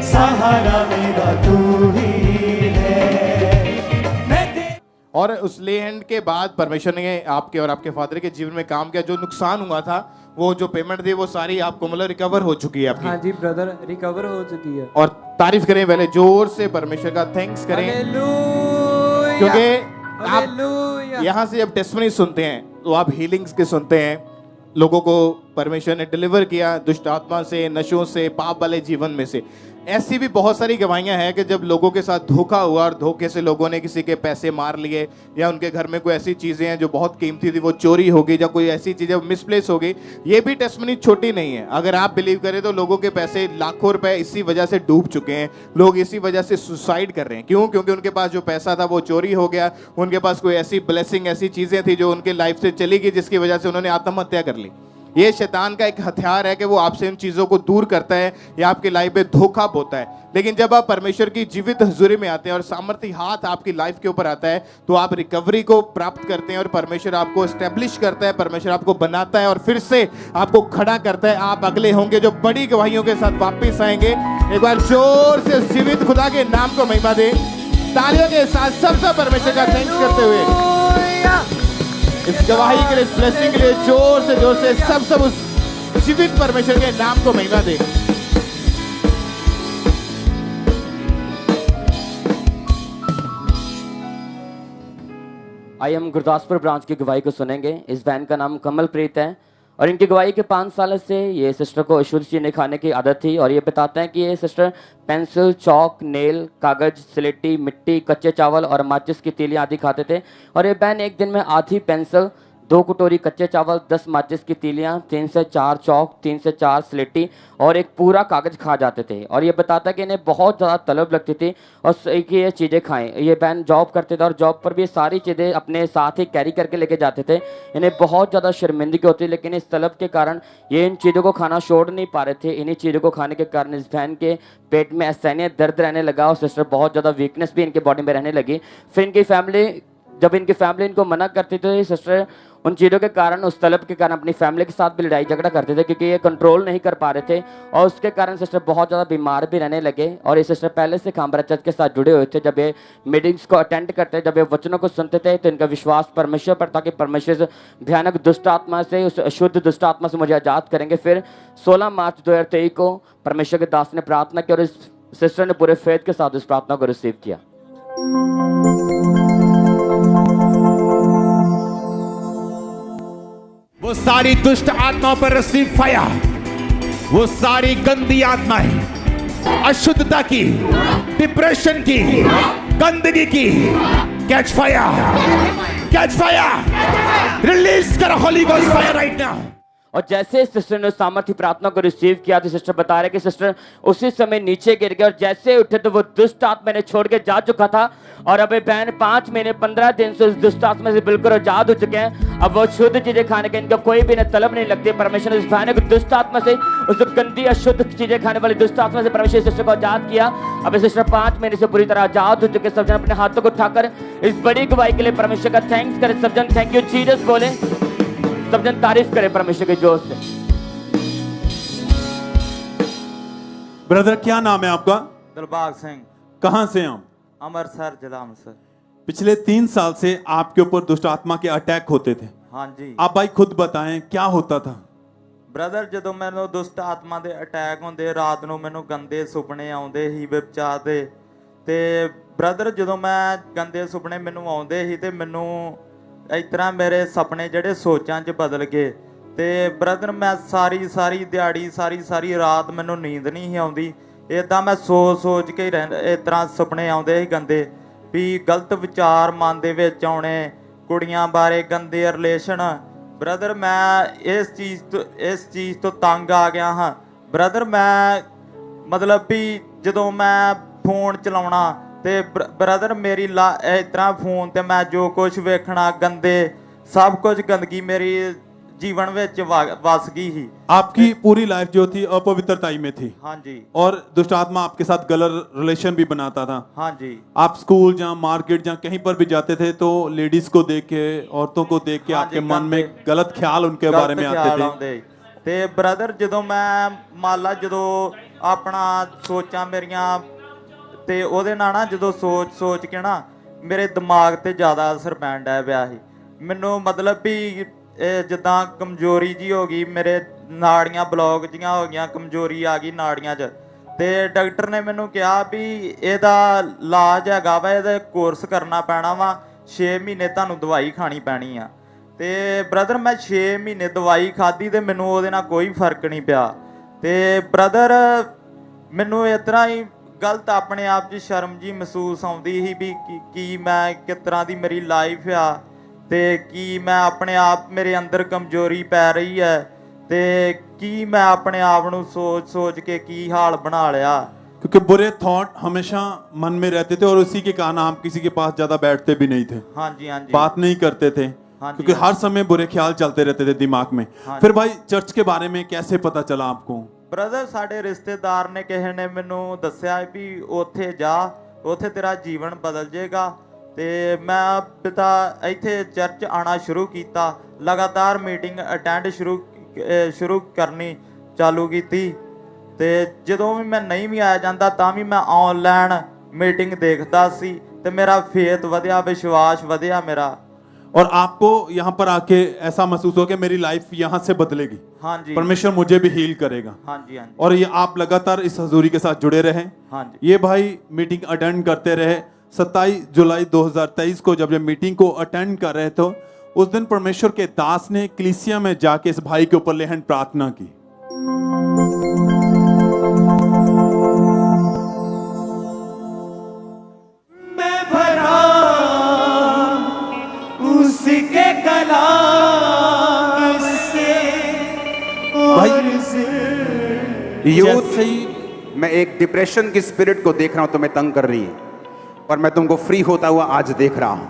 S10: सहारा मेरा तू ही है।
S2: और उस ले हैंड के बाद परमेश्वर ने आपके और आपके फादर के जीवन में काम किया। जो नुकसान हुआ था वो जो पेमेंट थी वो सारी आपको मतलब रिकवर हो चुकी है आपकी।
S9: हाँ जी ब्रदर रिकवर हो चुकी है।
S2: और तारीफ करें पहले जोर से परमेश्वर का थैंक्स करें क्योंकि आप यहाँ से जब टेस्टमनी सुनते हैं तो आप हीलिंग्स के सुनते हैं। लोगों को परमेश्वर ने डिलीवर किया दुष्ट आत्मा से, नशों से, पाप वाले जीवन में से। ऐसी भी बहुत सारी गवाहियां हैं कि जब लोगों के साथ धोखा हुआ और धोखे से लोगों ने किसी के पैसे मार लिए या उनके घर में कोई ऐसी चीज़ें हैं जो बहुत कीमती थी वो चोरी हो गई या कोई ऐसी चीज़ें मिसप्लेस हो गई। ये भी टेस्टमनी छोटी नहीं है। अगर आप बिलीव करें तो लोगों के पैसे लाखों रुपए इसी वजह से डूब चुके हैं। लोग इसी वजह से सुसाइड कर रहे हैं। क्यों? क्योंकि उनके पास जो पैसा था वो चोरी हो गया। उनके पास कोई ऐसी ब्लेसिंग, ऐसी चीज़ें थी जो उनके लाइफ से चली गई जिसकी वजह से उन्होंने आत्महत्या कर ली। ये शैतान का एक हथियार है कि वो आपसे इन चीज़ों को दूर करता है या आपकी लाइफ में धोखा बोता है। लेकिन जब आप परमेश्वर की जीवित हुजूरी में आते हैं और सामर्थ्य हाथ आपकी लाइफ के ऊपर आता है तो आप रिकवरी को प्राप्त करते हैं और परमेश्वर आपको एस्टेब्लिश करता है, परमेश्वर आपको बनाता है और फिर से आपको खड़ा करता है। आप अगले होंगे जो बड़ी गवाहियों के साथ वापिस आएंगे। एक बार जोर से जीवित खुदा के नाम को महिमा दे, तालियों के साथ सबसे परमेश्वर का थैंक्स करते हुए इस गवाही के लिए, इस ब्लेसिंग के लिए जोर से सब उस जीवित परमेश्वर के नाम को महिमा दे।
S5: आइए हम गुरदासपुर ब्रांच की गवाही को सुनेंगे। इस बहन का नाम कमलप्रीत है और इनकी गवाही के 5 साल से ये सिस्टर को अशुद्ध चीज़ें खाने की आदत थी और ये बताते हैं कि ये सिस्टर पेंसिल, चौक, नेल, कागज, स्लेटी, मिट्टी, कच्चे चावल और माचिस की तीलियां आदि खाते थे। और ये बहन एक दिन में आधी पेंसिल, 2 कटोरी कच्चे चावल, 10 माचिस की तीलियां, 3 से 4 चौक, 3 से 4 स्लेटी और एक पूरा कागज खा जाते थे। और ये बताता है कि इन्हें बहुत ज़्यादा तलब लगती थी और कि ये चीज़ें खाएं। ये बहन जॉब करते थे और जॉब पर भी ये सारी चीज़ें अपने साथ ही कैरी करके लेके जाते थे। इन्हें बहुत ज़्यादा शर्मिंदगी होती, लेकिन इस तलब के कारण ये इन चीज़ों को खाना छोड़ नहीं पा रहे थे। इन्हीं चीज़ों को खाने के कारण इस बहन के पेट में असहनीय दर्द रहने लगा और सिस्टर बहुत ज़्यादा वीकनेस भी इनके बॉडी में रहने लगी। फिर इनकी फैमिली, जब इनकी फैमिली इनको मना करती थी, सिस्टर उन चीज़ों के कारण, उस तलब के कारण अपनी फैमिली के साथ भी लड़ाई झगड़ा करते थे क्योंकि ये कंट्रोल नहीं कर पा रहे थे और उसके कारण सिस्टर बहुत ज़्यादा बीमार भी रहने लगे। और ये सिस्टर पहले से खामरा चर्च के साथ जुड़े हुए थे। जब ये मीटिंग्स को अटेंड करते, जब ये वचनों को सुनते थे तो इनका विश्वास परमेश्वर पर था कि परमेश्वर से भयानक दुष्ट आत्मा से, उस अशुद्ध दुष्ट आत्मा से मुझे आज़ाद करेंगे। फिर 16 मार्च 2023 को परमेश्वर के दास ने प्रार्थना की और इस सिस्टर ने पूरे फेथ के साथ इस प्रार्थना को रिसीव किया।
S1: वो सारी दुष्ट आत्माओं पर रिसीव फायर। वो सारी गंदी आत्माएं, अशुद्धता की, डिप्रेशन की, गंदगी की, कैच फायर, रिलीज कर Holi ghost fire right now.
S5: और जैसे सिस्टर ने सामर्थ्य प्रार्थना को रिसीव किया तो सिस्टर बता रहे कि सिस्टर उसी समय नीचे गिर गए और जैसे उठे तो वो दुष्ट आत्मा ने छोड़ के जा चुका था और अब बहन 5 महीने 15 दिन से उस दुष्ट आत्मा से बिल्कुल आजाद हो चुके हैं। अब वो शुद्ध चीजें खाने के इनका कोई भी तलब नहीं लगती। परमेश्वर ने इस बहन को दुष्ट आत्मा से, उस गंदी अशुद्ध चीजें खाने वाली दुष्ट आत्मा से परमेश्वर सिस्टर को आजाद किया। अब सिस्टर 5 महीने से पूरी तरह आजाद हो चुके। सब जन अपने हाथों को उठाकर इस बड़ी गवाही के लिए परमेश्वर का थैंक्स करें। सब जन थैंक यू जीसस बोले, सब जन तारीफ करें परमेश्वर के जोर से।
S4: ब्रदर क्या नाम है आपका?
S11: दिलबाग सिंह।
S4: कहां से हम?
S11: अमृतसर जिला अमृतसर।
S4: पिछले 3 साल से आपके ऊपर दुष्ट आत्मा के अटैक होते थे।
S11: हाँ जी।
S4: आप भाई खुद बताएं क्या होता था?
S11: ਬ੍ਰਦਰ ਜਦੋਂ ਮੈਨੂੰ ਦੁਸ਼ਟ ਆਤਮਾ ਦੇ ਅਟੈਕ ਹੁੰਦੇ ਰਾਤ ਨੂੰ ਮੈਨੂੰ ਗੰਦੇ ਸੁਪਨੇ ਆਉਂਦੇ ਸੀ ਵਿਚਾਰ ਦੇ ਤੇ ਬ੍ਰਦਰ ਜਦੋਂ ਮੈਂ ਗੰਦੇ ਸੁਪਨੇ ਮੈਨੂੰ ਆਉਂਦੇ ਸੀ ਤੇ ਮੈਨੂੰ ਇਸ ਤਰ੍ਹਾਂ ਮੇਰੇ ਸੁਪਨੇ ਜਿਹੜੇ ਸੋਚਾਂ 'ਚ ਬਦਲ ਗਏ ਤੇ ਬ੍ਰਦਰ ਮੈਂ ਸਾਰੀ ਦਿਹਾੜੀ ਸਾਰੀ ਰਾਤ ਮੈਨੂੰ ਨੀਂਦ ਨਹੀਂ ਸੀ ਆਉਂਦੀ ਇਦਾਂ ਮੈਂ ਸੋਚ ਕੇ ਰਹਿੰਦਾ ਇਸ ਤਰ੍ਹਾਂ ਸੁਪਨੇ ਆਉਂਦੇ ਸੀ ਗੰਦੇ ਵੀ ਗਲਤ ਵਿਚਾਰ ਮਨ ਦੇ ਵਿੱਚ ਆਉਣੇ ਕੁੜੀਆਂ ਬਾਰੇ ਗੰਦੇ ਰਿਲੇਸ਼ਨ ਬ੍ਰਦਰ ਮੈਂ ਇਸ ਚੀਜ਼ ਤੋਂ ਤੰਗ ਆ ਗਿਆ ਹਾਂ ਬ੍ਰਦਰ ਮੈਂ ਮਤਲਬ ਵੀ ਜਦੋਂ ਮੈਂ ਫੋਨ ਚਲਾਉਣਾ ਤੇ ਬ੍ਰਦਰ ਮੇਰੀ ਇਸ ਤਰ੍ਹਾਂ ਫੋਨ ਤੇ ਮੈਂ ਜੋ ਕੁਝ ਵੇਖਣਾ ਗੰਦੇ सब कुछ गंदगी मेरी जीवन में वास गई ही।
S4: आपकी पूरी लाइफ जो थी अपवित्रताई में थी।
S11: हाँ जी।
S4: और दुष्ट आत्मा आपके साथ गलत रिलेशन भी बनाता था।
S11: हाँ जी।
S4: आप स्कूल जहाँ मार्केट जहाँ कहीं पर भी जाते थे तो लेडीज को देख के औरतों को देख के आपके मन में गलत ख्याल उनके बारे में आते थे।
S11: ते ब्रदर जो मैं मान ला जो अपना सोचा मेरिया ते ओदे नाल ना जो सोच के ना मेरे दिमाग ते ज़्यादा असर पैन डै पिया सी मैनू मतलब भी जिदा कमजोरी जी हो गई मेरे नाड़ियाँ ब्लॉक जियां हो गई कमजोरी आ गई नाड़ियाँ च ते डॉक्टर ने मैनू कहा भी एदा इलाज हैगा वा एदा कोर्स करना पैना वा 6 महीने तुहानू दवाई खानी पैनी आ ते ब्रदर मैं 6 महीने दवाई खाधी ते मैनू ओहदे नाल कोई फर्क नहीं पिया ते ब्रदर मैनू इस तरह ही गलत अपने आप च शर्म जी महसूस आउंदी ही भी कि मैं किस तरह की मेरी लाइफ आ ते की मैं अपने आप मेरे अंदर कमजोरी पै रही है ते की मैं अपने आप नू सोच के की हाल बना लिया।
S4: क्योंकि बुरे थॉट हमेशा मन में रहते थे और उसी के कारण आप किसी के पास ज्यादा बैठते भी नहीं थे।
S11: हाँ जी हाँ जी।
S4: बात नहीं करते थे क्योंकि हर समय बुरे ख्याल चलते रहते थे दिमाग में। फिर भाई चर्च के बारे में कैसे पता चला आपको?
S11: ब्रदर साडे रिश्तेदार ने किसी ने मैनू दस्या भी उत्थे जा उत्थे तेरा जीवन बदल जाएगा ते मैं पिता इत्थे चर्च आना शुरू किया लगातार मीटिंग अटेंड शुरू करनी चालू की ते जदों भी मैं नहीं भी आया जाता तां भी मैं ऑनलाइन मीटिंग देखता सी ते मेरा फेथ वधिया विश्वास वधिया मेरा।
S4: और आपको यहाँ पर आके ऐसा महसूस हो कि मेरी लाइफ यहाँ से बदलेगी।
S11: हाँ जी।
S4: परमेश्वर मुझे भी हील करेगा।
S11: हाँ जी हाँ जी।
S4: और ये आप लगातार इस हजूरी के साथ जुड़े रहे।
S11: हाँ जी।
S4: ये भाई मीटिंग अटेंड करते रहे। 27 जुलाई 2023 को जब ये मीटिंग को अटेंड कर रहे थे उस दिन परमेश्वर के दास ने कलीसिया में जाके इस भाई के ऊपर लेहन प्रार्थना की।
S10: मैं भरा उसके कलाम से
S1: यूथ से ही मैं एक डिप्रेशन की स्पिरिट को देख रहा हूं तुम्हें तंग कर रही है और मैं तुमको फ्री होता हुआ आज देख रहा हूं।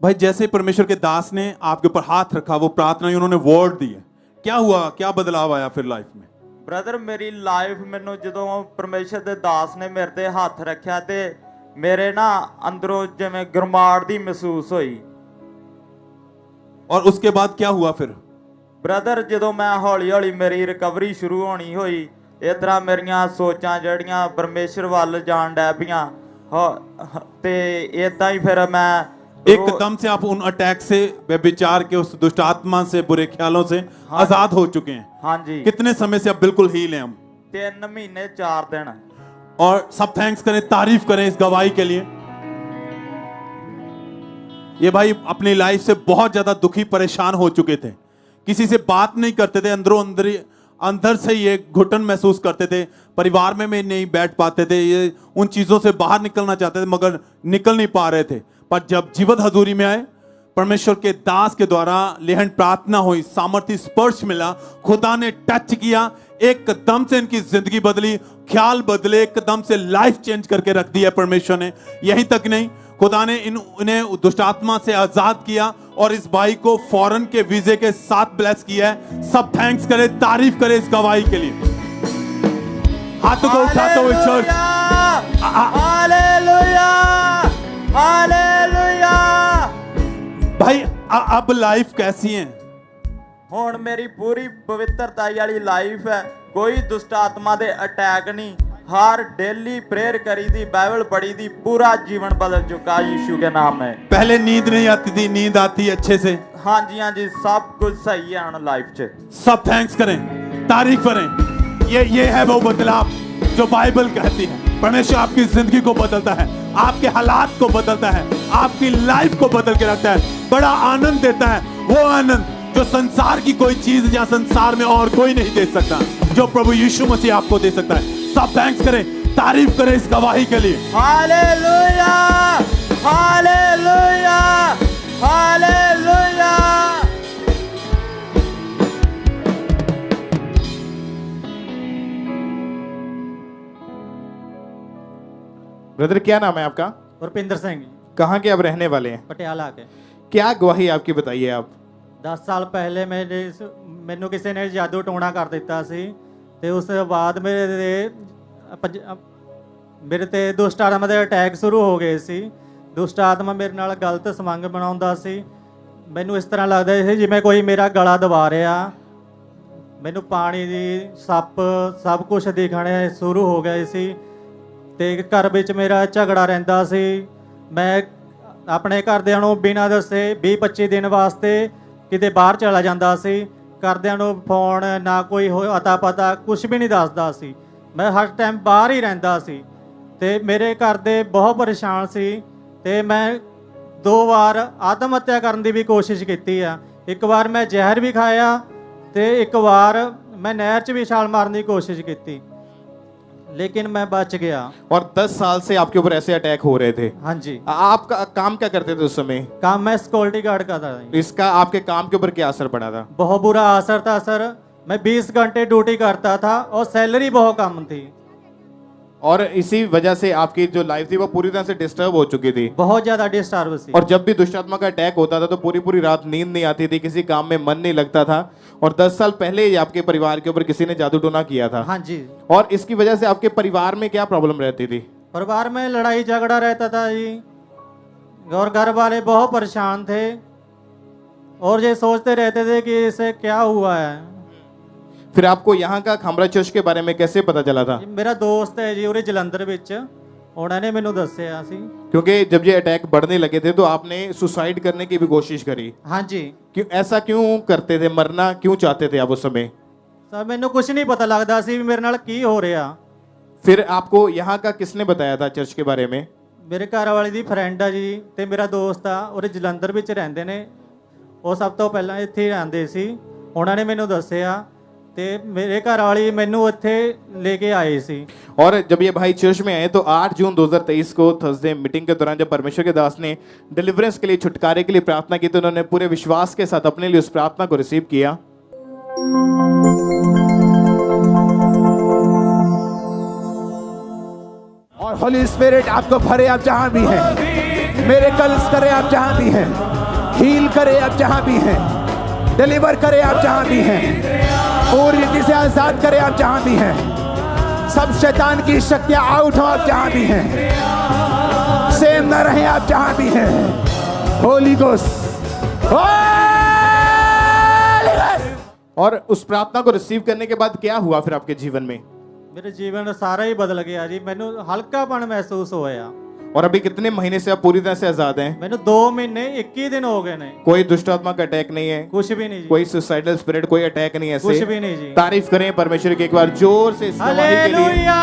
S4: भाई जैसे परमेश्वर के दास ने आपके ऊपर हाथ रखा वो प्रार्थना उन्होंने वर्ड दिए क्या हुआ क्या बदलाव आया फिर लाइफ में?
S11: ब्रदर मेरी लाइफ मैनू जो परमेश्वर के दास ने मेरे ते हाथ रखा ते मेरे ना अंदरों जिवें गरमाहट दी महसूस हुई।
S4: और उसके बाद क्या हुआ फिर?
S11: ब्रदर जो मैं हौली हौली मेरी रिकवरी शुरू होनी हुई इस तरह मेरिया सोचां जड़ियां परमेश्वर वाल जान डै पियां ते इदां ही फिर मैं
S4: एकदम से आप उन अटैक से व्यभिचार के उस दुष्ट आत्मा से बुरे ख्यालों से आजाद हो चुके हैं।
S11: हाँ जी।
S4: कितने समय से अब बिल्कुल हील हैं हम?
S11: 3 महीने 4 दिन।
S4: और सब थैंक्स करें तारीफ करें इस गवाही के लिए। ये भाई अपनी लाइफ से बहुत ज्यादा दुखी परेशान हो चुके थे किसी से बात नहीं करते थे अंदर से ये घुटन महसूस करते थे परिवार में नहीं बैठ पाते थे ये उन चीजों से बाहर निकलना चाहते थे मगर निकल नहीं पा रहे थे। पर जब जीवत हजूरी में आए परमेश्वर के दास के द्वारा लेहन प्रार्थना हुई सामर्थ्य स्पर्श मिला खुदा ने टच किया एकदम से इनकी जिंदगी बदली ख्याल बदले एकदम से लाइफ चेंज करके रख दिया परमेश्वर ने। यहीं तक नहीं खुदा ने इन्हें दुष्ट आत्मा से आजाद किया और इस भाई को फॉरेन के वीजे के साथ ब्लेस किया है। सब थैंक्स करें तारीफ करें इस गवाही के लिए। हाथों को उठाते हुए चर्च
S11: हालेलुया हालेलुया।
S4: भाई अब लाइफ कैसी है?
S11: हुण मेरी पूरी पवित्रता वाली लाइफ है कोई दुष्ट आत्मा दे अटैक नहीं हर डेली प्रेयर करी थी, बाइबल पढ़ी थी, पूरा जीवन बदल चुका यीशु के नाम में।
S4: पहले नींद नहीं आती थी, नींद आती है अच्छे से।
S11: हाँ जी, सब कुछ सही है हम लाइफ च।
S4: सब थैंक्स करें, तारीफ करें। ये है वो बदलाव जो बाइबल कहती है। परमेश्वर आपकी जिंदगी को बदलता है, आपके हालात को बदलता है, आपकी लाइफ को बदल के रखता है, बड़ा आनंद देता है। वो आनंद जो संसार की कोई चीज या संसार में और कोई नहीं दे सकता, जो प्रभु यीशु मसीह आपको दे सकता है। सब थैंक्स करें, तारीफ करें इस गवाही के लिए।
S11: Hallelujah, hallelujah, hallelujah.
S2: ब्रदर क्या नाम है आपका?
S12: रुपिंदर सिंह।
S2: कहाँ के आप रहने वाले हैं?
S12: पटियाला के।
S2: क्या गवाही आपकी बताइए आप।
S12: 10 ਸਾਲ ਪਹਿਲੇ ਮੈਨੂੰ ਕਿਸੇ ਨੇ ਜਾਦੂ ਟੋਣਾ ਕਰ ਦਿੱਤਾ ਸੀ ਤੇ ਉਸ ਤੋਂ ਬਾਅਦ ਮੇਰੇ ਤੇ ਦੁਸ਼ਟ ਆਤਮਾ ਦੇ ਅਟੈਕ ਸ਼ੁਰੂ ਹੋ ਗਏ ਸੀ। ਦੁਸ਼ਟ ਆਤਮਾ ਮੇਰੇ ਨਾਲ ਗਲਤ ਸੰਬੰਧ ਬਣਾਉਂਦਾ ਸੀ। ਮੈਨੂੰ ਇਸ ਤਰ੍ਹਾਂ ਲੱਗਦਾ ਸੀ ਜਿਵੇਂ ਕੋਈ ਮੇਰਾ ਗਲਾ ਦਬਾ ਰਿਹਾ। ਮੈਨੂੰ ਪਾਣੀ ਦੀ ਸੱਪ ਸਭ ਕੁਝ ਦਿਖਣੇ ਸ਼ੁਰੂ ਹੋ ਗਏ ਸੀ ਤੇ ਘਰ ਵਿੱਚ ਮੇਰਾ ਝਗੜਾ ਰਹਿੰਦਾ ਸੀ। ਮੈਂ ਆਪਣੇ ਘਰਦਿਆਂ ਨੂੰ ਬਿਨਾਂ ਦੱਸੇ 20-25 ਦਿਨ ਵਾਸਤੇ ਕਿਤੇ ਬਾਹਰ ਚਲਾ ਜਾਂਦਾ ਸੀ। ਘਰਦਿਆਂ ਨੂੰ ਫੋਨ ਨਾ ਕੋਈ ਅਤਾ ਪਤਾ ਕੁਝ ਵੀ ਨਹੀਂ ਦੱਸਦਾ ਸੀ। ਮੈਂ ਹਰ ਟਾਈਮ ਬਾਹਰ ਹੀ ਰਹਿੰਦਾ ਸੀ ਤੇ ਮੇਰੇ ਘਰ ਦੇ ਬਹੁਤ ਪਰੇਸ਼ਾਨ ਸੀ ਤੇ ਮੈਂ 2 ਵਾਰ ਆਤਮ ਹੱਤਿਆ ਕਰਨ ਦੀ ਵੀ ਕੋਸ਼ਿਸ਼ ਕੀਤੀ ਆ। ਇੱਕ ਵਾਰ ਮੈਂ ਜ਼ਹਿਰ ਵੀ ਖਾਇਆ ਤੇ ਇੱਕ ਵਾਰ ਮੈਂ ਨਹਿਰ 'ਚ ਵੀ ਛਾਲ ਮਾਰਨ ਦੀ ਕੋਸ਼ਿਸ਼ ਕੀਤੀ, लेकिन मैं बच गया।
S2: और 10 साल से आपके ऊपर ऐसे अटैक हो रहे थे।
S12: हाँ जी।
S2: आप काम क्या करते थे उस समय?
S12: काम मैं सिक्योरिटी गार्ड का था।
S2: इसका आपके काम के ऊपर क्या असर पड़ा था?
S12: बहुत बुरा असर था सर। मैं 20 घंटे ड्यूटी करता था और सैलरी बहुत कम थी।
S2: और इसी वजह से आपकी जो लाइफ थी वो पूरी तरह से डिस्टर्ब हो चुकी थी।
S12: बहुत ज्यादा डिस्टर्ब थी।
S2: और जब भी दुष्ट आत्मा का अटैक होता था तो पूरी पूरी रात नींद नहीं आती थी, किसी काम में मन नहीं लगता था। और 10 साल पहले ही आपके परिवार के ऊपर किसी ने जादू टोना किया था।
S12: हाँ जी।
S2: और इसकी वजह से आपके परिवार में क्या प्रॉब्लम रहती थी?
S12: परिवार में लड़ाई झगड़ा रहता था जी, और घर वाले बहुत परेशान थे और ये सोचते रहते थे कि इसे क्या हुआ है।
S2: फिर आपको यहाँ का खामरा चर्च के बारे में कैसे पता चला था?
S12: मेरा दोस्त है जी उरे जलंधर विच, उन्होंने मैनू दस्या सी।
S2: क्योंकि जब ये अटैक बढ़ने लगे थे तो आपने सुसाइड करने की भी कोशिश करी।
S12: हाँ जी।
S2: क्यों ऐसा क्यों करते थे? मरना क्यों चाहते थे आप उस समय?
S12: सर मैनू कुछ नहीं पता लगता सी मेरे नाल की हो रहा।
S2: फिर आपको यहाँ का किसने बताया था चर्च के बारे में?
S12: मेरे घर वाले दी फ्रेंड है जी ते मेरा दोस्त आ उरे जलंधर विच रहंदे ने। वो सब तो पहला इत्थे ही रहंदे सी, उन्होंने मैनू दस्या ते मेरे घर वाली मैनू इत्थे लेके आए सी।
S2: और जब ये भाई चर्च में आए तो 8 जून 2023 को थर्सडे मीटिंग के दौरान जब परमेश्वर के दास ने डिलीवरेंस के लिए, छुटकारे के लिए प्रार्थना की तो उन्होंने पूरे विश्वास के साथ अपने लिए उस प्रार्थना को रिसीव किया।
S1: और होली स्पिरिट आपको भरे आप जहां भी हैं, मिरेकल्स करे आप जहां भी हैं, हील करे आप जहां भी हैं, डिलीवर करे आप जहां भी हैं, पूरी रीति से आजाद करे आप जहां भी हैं, सब शैतान की शक्तियां आउट हो आप जहां भी हैं, सेम न रहे आप जहां भी हैं। होली घोस्ट।
S2: और उस प्रार्थना को रिसीव करने के बाद क्या हुआ फिर आपके जीवन में?
S12: मेरे जीवन सारा ही बदल गया जी। मैनू हल्कापन महसूस होया।
S2: और अभी कितने महीने से आप पूरी तरह से आजाद हैं?
S12: मैनू 2 महीने 21 दिन हो गए ने।
S2: कोई दुष्ट आत्मा का अटैक नहीं है?
S12: कुछ भी नहीं जी।
S2: कोई सुसाइडल स्पिरिट, कोई अटैक नहीं है?
S12: कुछ भी नहीं जी।
S2: तारीफ करें परमेश्वर की एक बार जोर से इस गवाही के लिए,
S12: हालेलुया,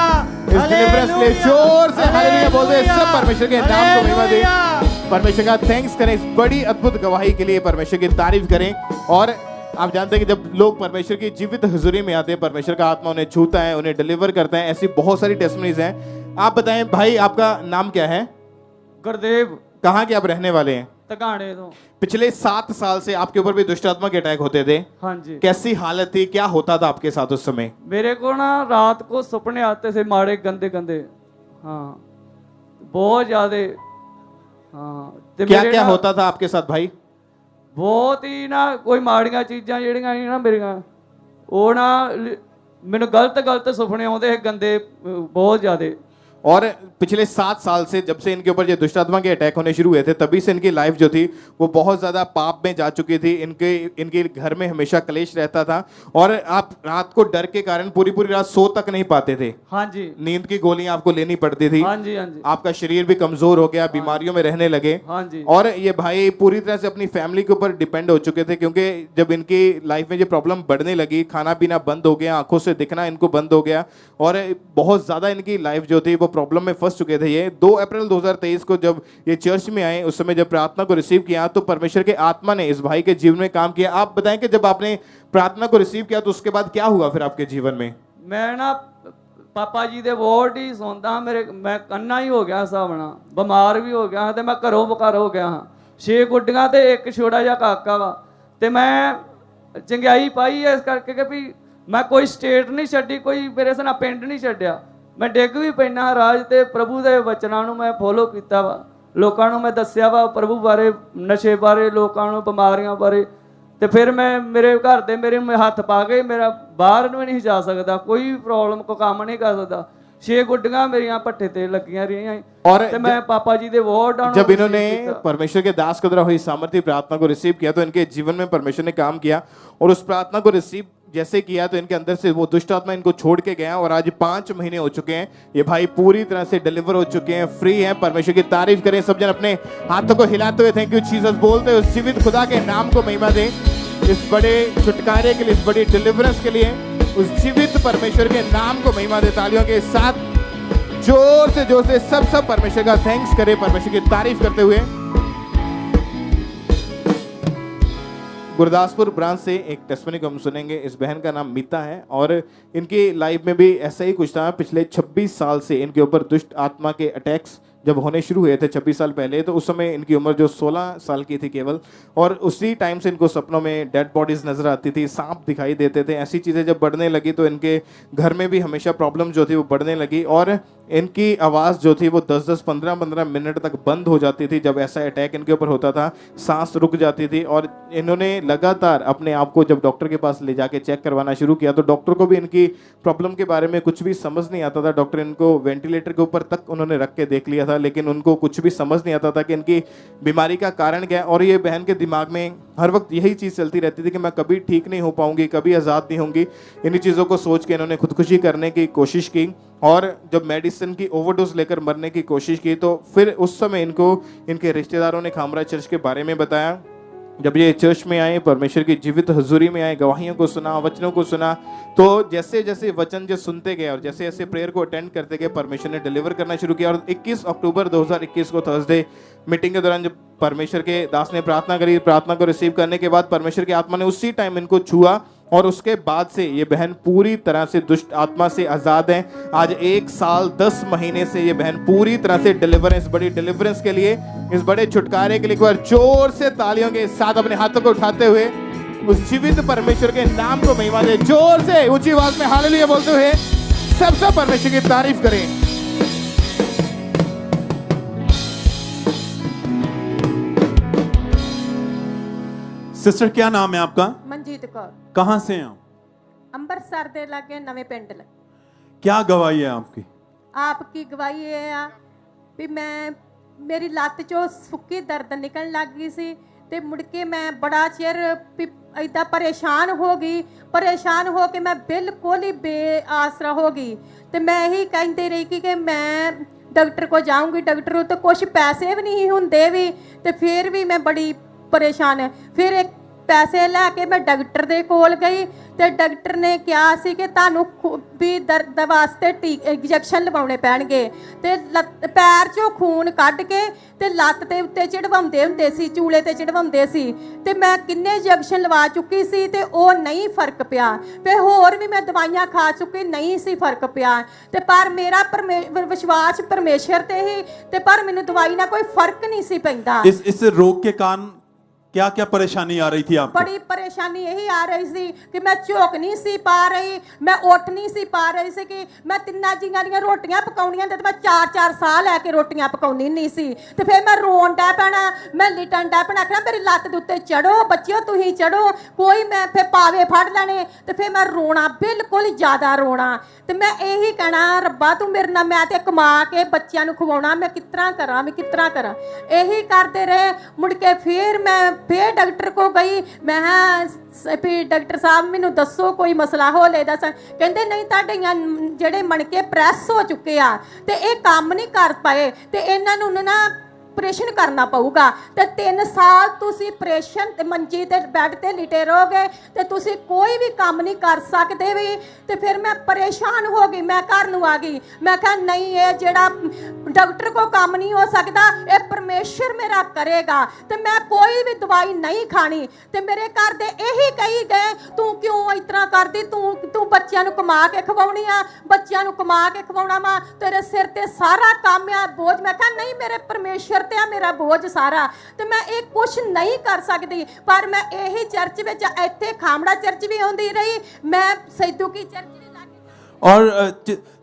S2: इस डिलीवरेंस के लिए जोर से हालेलुया बोलते हैं। सब परमेश्वर के नाम को महिमा दें, परमेश्वर का थैंक्स करें। इस बड़ी अद्भुत गवाही के लिए परमेश्वर की तारीफ करें। और आप जानते हैं कि जब लोग परमेश्वर की जीवित हुजूरी में आते हैं, परमेश्वर का आत्मा उन्हें छूता है, उन्हें डिलीवर करता है। ऐसी बहुत सारी टेस्टमनीज हैं। आप बताएं भाई, आपका नाम क्या है?
S13: गुरदेव।
S2: कहाँ के आप रहने वाले हैं?
S13: तकाने तो।
S2: पिछले 7 साल से आपके ऊपर भी दुष्ट आत्मा के अटैक होते थे।
S13: हाँ जी।
S2: कैसी हालत थी, क्या होता था आपके साथ उस समय?
S13: मेरे को ना रात को सपने आते थे माड़े गंदे गंदे। हाँ बहुत ज्यादा। हाँ
S2: क्या क्या होता था आपके साथ भाई?
S13: बहुत ही ना कोई माड़ियां चीज़ां ਜਿਹੜੀਆਂ ना मेरियां वो ना मैंने गलत सुपने आते हैं गंदे बहुत ज्यादा।
S1: और पिछले 7 साल से जब से इनके ऊपर ये दुष्ट आत्मा के अटैक होने शुरू हुए थे, तभी से इनकी लाइफ जो थी वो बहुत ज्यादा पाप में जा चुकी थी। इनके घर में हमेशा कलेश रहता था और आप रात को डर के कारण पूरी रात सो तक नहीं पाते थे।
S13: हाँ जी।
S1: नींद की गोलियां आपको लेनी पड़ती थी।
S13: हाँ जी, हाँ जी।
S1: आपका शरीर भी कमजोर हो गया, बीमारियों में रहने लगे।
S13: हाँ जी।
S1: और ये भाई पूरी तरह से अपनी फैमिली के ऊपर डिपेंड हो चुके थे, क्योंकि जब इनकी लाइफ में ये प्रॉब्लम बढ़ने लगी, खाना पीना बंद हो गया, आंखों से दिखना इनको बंद हो गया और बहुत ज्यादा इनकी लाइफ जो थी वो प्रॉब्लम में फंस चुके थे। ये 2 अप्रैल 2023 को जब ये चर्च में आए, उस समय जब प्रार्थना को रिसीव किया तो परमेश्वर के आत्मा ने इस भाई के जीवन में काम किया। आप बताएं कि जब आपने प्रार्थना को रिसीव किया तो उसके बाद क्या हुआ फिर आपके जीवन में?
S13: मैं ना पापा जी दे वर्ड ही सुनता, मेरे मैं अन्ना ही हो गया ਹਿਸਾਬ ਨਾਲ, ਬਿਮਾਰ ਵੀ ਹੋ ਗਿਆ ਤੇ ਮੈਂ ਘਰੋਂ ਬਕਾਰ ਹੋ ਗਿਆ ਹਾਂ। 6 ਗੁੱਡੀਆਂ ਤੇ ਇੱਕ ਛੋਟਾ ਜਿਹਾ ਕਾਕਾ ਵਾ ਤੇ ਮੈਂ ਚੰਗਿਆਈ ਪਾਈ ਇਸ ਕਰਕੇ ਕਿ ਵੀ ਮੈਂ ਕੋਈ ਸਟੇਟ ਨਹੀਂ ਛੱਡੀ, ਕੋਈ ਮੇਰੇ ਨਾਲ ਪਿੰਡ ਨਹੀਂ ਛੱਡਿਆ। ਮੈਂ ਡਿੱਗ ਵੀ ਪੈਣਾ ਰਾਜ ਤੇ ਪ੍ਰਭੂ ਦੇ ਵਚਨਾਂ ਨੂੰ ਮੈਂ ਫੋਲੋ ਕੀਤਾ ਵਾ, ਲੋਕਾਂ ਨੂੰ ਮੈਂ ਦੱਸਿਆ ਵਾ ਪ੍ਰਭੂ ਬਾਰੇ, ਨਸ਼ੇ ਬਾਰੇ, ਲੋਕਾਂ ਨੂੰ ਬਿਮਾਰੀਆਂ ਬਾਰੇ। ਤੇ ਫਿਰ ਮੈਂ ਮੇਰੇ ਘਰ ਦੇ ਮੇਰੇ ਹੱਥ ਪਾ ਕੇ ਮੇਰਾ ਬਾਹਰ ਨੂੰ ਨਹੀਂ ਜਾ ਸਕਦਾ, ਕੋਈ ਪ੍ਰੋਬਲਮ ਕੋ ਕੰਮ ਨਹੀਂ ਕਰ ਸਕਦਾ। 6 ਗੁੱਡੀਆਂ ਮੇਰੀਆਂ ਪੱਠੇ ਤੇ ਲੱਗੀਆਂ रही
S1: और
S13: ਤੇ मैं पापा जी दे वर्ड
S1: जब इन्होंने परमेश्वर के दास के द्वारा हुई सामर्थ्य प्रार्थना को रिसीव किया तो इनके जीवन में परमेश्वर ने काम किया और उस प्रार्थना को रिसीव जैसे किया तो इनके अंदर से वो दुष्ट आत्मा इनको छोड़ के गया और आज 5 महीने हो चुके हैं। ये भाई पूरी तरह से डिलीवर हो चुके हैं, फ्री हैं। परमेश्वर की तारीफ करें सब जन, अपने हाथों को हिलाते हुए थैंक यू जीसस बोलते हुए उस जीवित खुदा के नाम को महिमा दें, इस बड़े छुटकारे के लिए, इस बड़ी डिलीवरेंस के लिए उस जीवित परमेश्वर के नाम को महिमा दे। तालियों के साथ जोर से सब परमेश्वर का थैंक्स करें, परमेश्वर की तारीफ करते हुए। गुरदासपुर ब्रांच से एक टेस्टमनी को हम सुनेंगे। इस बहन का नाम मीता है और इनकी लाइफ में भी ऐसा ही कुछ था। पिछले 26 साल से इनके ऊपर दुष्ट आत्मा के अटैक्स जब होने शुरू हुए थे 26 साल पहले, तो उस समय इनकी उम्र जो 16 साल की थी केवल, और उसी टाइम से इनको सपनों में डेड बॉडीज नजर आती थी, सांप दिखाई देते थे। ऐसी चीज़ें जब बढ़ने लगी तो इनके घर में भी हमेशा प्रॉब्लम जो थी वो बढ़ने लगी और इनकी आवाज़ जो थी वो 10-10, 15-15 मिनट तक बंद हो जाती थी। जब ऐसा अटैक इनके ऊपर होता था सांस रुक जाती थी और इन्होंने लगातार अपने आप को जब डॉक्टर के पास ले जाके चेक करवाना शुरू किया तो डॉक्टर को भी इनकी प्रॉब्लम के बारे में कुछ भी समझ नहीं आता था। डॉक्टर इनको वेंटिलेटर के ऊपर तक उन्होंने रख के देख लिया था, लेकिन उनको कुछ भी समझ नहीं आता था कि इनकी बीमारी का कारण क्या है। और ये बहन के दिमाग में हर वक्त यही चीज़ चलती रहती थी कि मैं कभी ठीक नहीं हो पाऊंगी, कभी आज़ाद नहीं होंगी। इन्हीं चीज़ों को सोच के इन्होंने खुदकुशी करने की कोशिश की और जब मेडिसिन की ओवरडोज लेकर मरने की कोशिश की तो फिर उस समय इनको इनके रिश्तेदारों ने खामरा चर्च के बारे में बताया। जब ये चर्च में आए, परमेश्वर की जीवित हुजूरी में आए, गवाहियों को सुना, वचनों को सुना, तो जैसे जैसे वचन जो सुनते गए और जैसे जैसे प्रेयर को अटेंड करते गए परमेश्वर ने डिलीवर करना शुरू किया। और 21 अक्टूबर 2021 को थर्सडे मीटिंग के दौरान जब परमेश्वर के दास ने प्रार्थना करी, प्रार्थना को रिसीव करने के बाद परमेश्वर की आत्मा ने उसी टाइम इनको छुआ और उसके बाद से ये बहन पूरी तरह से दुष्ट आत्मा से आजाद है। आज 1 साल 10 महीने से ये बहन पूरी तरह से डिलीवरेंस, बड़ी डिलीवरेंस के लिए, इस बड़े छुटकारे के लिए एक बार जोर से तालियों के साथ अपने हाथों को उठाते हुए उस जीवित परमेश्वर के नाम को महिमा दे। जोर से ऊंची आवाज में हालेलुया बोलते हुए सब परमेश्वर की तारीफ करें।
S4: सिस्टर क्या नाम है आपका?
S14: मनजीत कौर।
S4: कहाँ से हैं आप?
S14: ਅੰਮ੍ਰਿਤਸਰ ਦੇ ਲਾਗੇ ਨਵੇਂ ਪਿੰਡ।
S4: क्या गवाही है आपकी?
S14: आपकी गवाही ਇਹ ਆ ਵੀ ਮੈਂ ਮੇਰੀ ਲੱਤ ਚੋਂ ਸੁੱਕੀ ਦਰਦ ਨਿਕਲਣ ਲੱਗ ਗਈ ਸੀ ਤੇ ਮੁੜ ਕੇ ਮੈਂ ਬੜਾ ਚਿਰ ਇਦਾਂ ਪਰੇਸ਼ਾਨ ਹੋ ਗਈ। ਪਰੇਸ਼ਾਨ ਹੋ ਕੇ ਮੈਂ ਬਿਲਕੁਲ ਹੀ ਬੇਆਸਰਾ ਹੋ ਗਈ ਤੇ ਮੈਂ ਇਹੀ ਕਹਿੰਦੀ ਰਹੀ ਕਿ ਮੈਂ ਡਾਕਟਰ ਕੋ ਜਾਊਂਗੀ, ਡਾਕਟਰ ਤੋਂ ਕੁਝ ਪੈਸੇ ਵੀ ਨਹੀਂ ਹੁੰਦੇ ਵੀ ਤੇ ਫਿਰ ਵੀ ਮੈਂ ਬੜੀ परेशान है। फिर एक पैसे लैके मैं डॉक्टर दे कोल गई तो डॉक्टर ने कहा सी कि तुहानू भी दर्द वास्ते इंजैक्शन लवाने पैणगे ते पैर चों खून कढ़ के ते लत्त दे उत्ते चढ़वाउंदे हुंदे सी, चूले ते चढ़वाउंदे सी ते मैं किन्ने इंजैक्शन लवा चुकी सी ते ओह नहीं फर्क पिया। ते होर भी मैं दवाइयां खा चुकी, नहीं सी फर्क पिया ते पर मेरा विश्वास परमेश्वर ते ही ते पर मैनूं दवाई नाल कोई फर्क नहीं सी पैंदा।
S4: इस रोग के कारण क्या क्या परेशानी आ रही थी आपको?
S14: बड़ी परेशानी यही आ रही सी कि मैं झोक नहीं सी पा रही, मैं उठ नहीं सी पा रही सी कि मैं तिन्ना जियां दी रोटियां पकाउणियां ते मैं 4-4 साल लैके रोटियां पकाउणी नहीं सी ते फिर मैं रोन डै पैना, मैं लिटन डै पैना, आखना मेरी लत्त दे उत्ते चढ़ो बच्चियो तुही चढ़ो, कोई मैं फिर पावे फड़ लैने ते फिर मैं रोना, बिल्कुल ज़्यादा रोना। ते मैं यही कहना रब्बा तू मेरे नाल, मैं ते कमा के बच्चियां नूं खवाउणा, मैं कितना करा, मैं कितना करा, यही करते रहे। मुड़ के फिर डॉक्टर को गई, मैं भी डॉक्टर साहब मैनू दसो कोई मसला हो ले दस, कहते नहीं तुहाडियां जेड़े मणके प्रैस हो चुके आ ते ये काम नहीं कर पाए ते इन्हां नूं ना ऑपरेशन करना पऊगा ते 3 साल तुसी ऑपरेशन ते मंजी ते बैड ते लिटे रहोगे ते तुसी कोई भी काम नहीं कर सकते भी। ते फिर मैं परेशान हो गई, मैं घर नूं आ गई, मैं कहा नहीं ये जेड़ा डॉक्टर को काम नहीं हो सकता ये परमेश्वर मेरा करेगा ते मैं कोई भी दवाई नहीं खानी। ते मेरे घर दे यही कही गए तू क्यों इतना करदी, तू बच्चियां नूं कमा के खवाउणी आ, बच्चियां नूं कमा के खवाउणा वा, तेरे सिर ते सारा काम आ बोझ। मैं कहा नहीं मेरे परमेश्वर ते आ मेरा बोझ सारा, तो मैं ये कुछ नहीं कर सकती। पर मैं यही चर्च में इत्थे खामड़ा चर्च भी आउंदी रही, मैं सैदू की चर्च भी लाके।
S4: और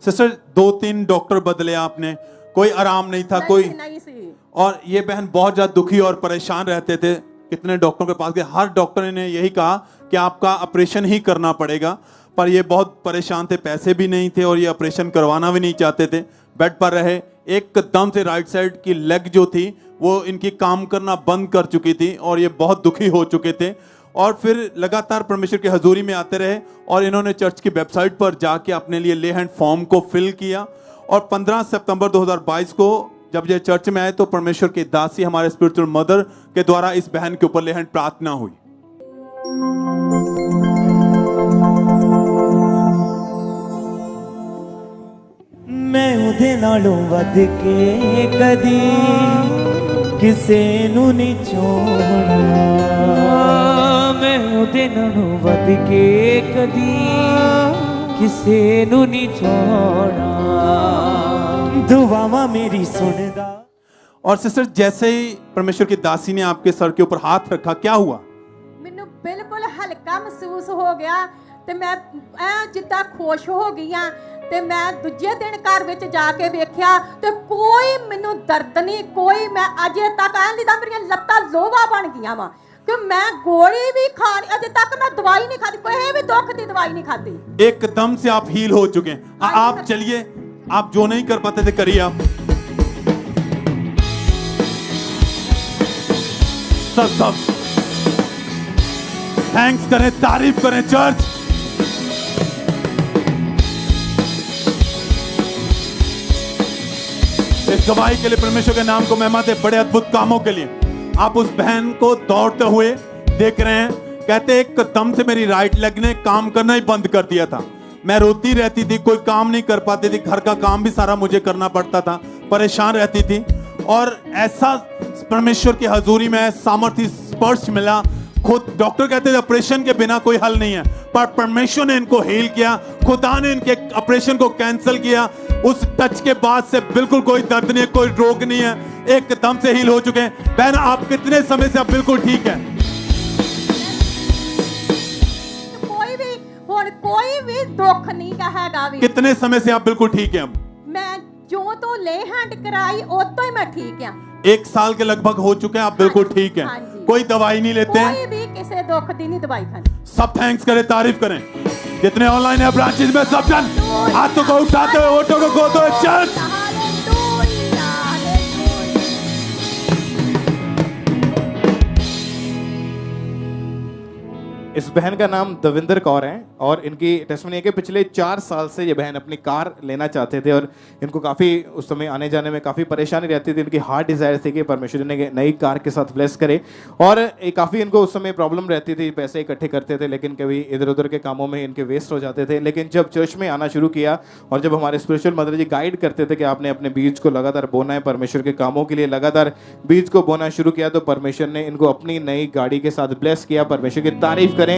S4: सिस्टर 2-3 डॉक्टर बदले आपने, कोई आराम नहीं था, कोई
S14: नहीं सी।
S4: और ये बहन बहुत ज्यादा दुखी और परेशान रहते थे, कितने डॉक्टरों के पास गए, हर डॉक्टर ने यही कहा कि आपका ऑपरेशन ही करना पड़ेगा। पर ये बहुत परेशान थे, पैसे भी नहीं थे और ये ऑपरेशन करवाना भी नहीं चाहते थे, बेड पर रहे। एकदम से राइट साइड की लेग जो थी वो इनकी काम करना बंद कर चुकी थी और ये बहुत दुखी हो चुके थे। और फिर लगातार परमेश्वर की हजूरी में आते रहे और इन्होंने चर्च की वेबसाइट पर जाके अपने लिए ले हैंड फॉर्म को फिल किया। और 15 सितंबर 2022 को जब ये चर्च में आए तो परमेश्वर की दासी हमारे स्पिरिचुअल मदर के द्वारा इस बहन के ऊपर ले हैंड प्रार्थना हुई।
S10: मैं उहदे नालों वध के कदी किसे नू नहीं छोड़ना, मैं उहदे नालों वध के कदी किसे नू नहीं छोड़ना, दुआवां मेरी सुनदा।
S4: और सिस्टर जैसे ही परमेश्वर की दासी ने आपके सर के ऊपर हाथ रखा, क्या हुआ?
S14: मैनू बिल्कुल हल्का महसूस हो गया ते मैं जिद्दां खुश हो गई हाँ। ते मैं दूजे दिन घर विच जाके वेख्या ते कोई मैनू दर्द नहीं, कोई मैं अजे तक मेरियां लत्तां लोहा बन गईयां वा कि मैं गोली भी खानी, अजे तक मैं दवाई नहीं खाती, कोई भी दुख दी दवाई नहीं खाती।
S4: एकदम से आप हील हो चुके हैं। आप चलिए, आप जो नहीं कर पाते थे करिए आप। सब थैंक्स करें, तारीफ करें चर्च। इस गवाही के लिए परमेश्वर के नाम को महिमा दे, बड़े अद्भुत कामों के लिए। आप उस बहन को दौड़ते हुए देख रहे हैं, कहते एकदम से मेरी राइट लेग ने काम करना ही बंद कर दिया था, मैं रोती रहती थी, कोई काम नहीं कर पाती थी, घर का काम भी सारा मुझे करना पड़ता था, परेशान रहती थी। और ऐसा परमेश्वर की हजूरी में सामर्थ्य स्पर्श मिला। खुद डॉक्टर कहते थे ऑपरेशन के बिना कोई हल नहीं है, पर परमेश्वर ने इनको हील किया, खुदा ने इनके ऑपरेशन को कैंसिल किया। उस टच के बाद से बिल्कुल कोई दर्द नहीं है, कोई रोग नहीं है, एकदम से हील हो चुके हैं। बहन आप कितने समय से आप बिल्कुल ठीक है?
S14: कोई भी दुख नहीं कहेगा भी।
S4: कितने समय से आप बिल्कुल ठीक हैं? अब
S14: मैं जो तो ले हैंड कराई उतो ही मैं ठीक हूं।
S4: 1 साल के लगभग हो चुके हैं, आप बिल्कुल ठीक हैं, कोई दवाई नहीं लेते हैं,
S14: कोई भी किसी दुख दी नहीं दवाई खानी।
S4: सब थैंक्स करें, तारीफ करें। जितने ऑनलाइन है ब्रांचेस में सब जन हाथों को उठाते हुए ऑटो को खोलते हुए चर्च।
S2: इस बहन का नाम दविंदर कौर है और इनकी टेस्टमनी है कि पिछले 4 साल से ये बहन अपनी कार लेना चाहते थे और इनको काफ़ी उस समय आने जाने में काफ़ी परेशानी रहती थी। इनकी हार्ट डिज़ायर थी कि परमेश्वर ने नई कार के साथ ब्लेस करे और काफ़ी इनको उस समय प्रॉब्लम रहती थी, पैसे इकट्ठे करते थे लेकिन कभी इधर उधर के कामों में इनके वेस्ट हो जाते थे। लेकिन जब चर्च में आना शुरू किया और जब हमारे स्पिरिचुअल मदर जी गाइड करते थे कि आपने अपने बीज को लगातार बोना है, परमेश्वर के कामों के लिए लगातार बीज को बोना शुरू किया, तो परमेश्वर ने इनको अपनी नई गाड़ी के साथ ब्लेस किया। परमेश्वर की तारीफ करें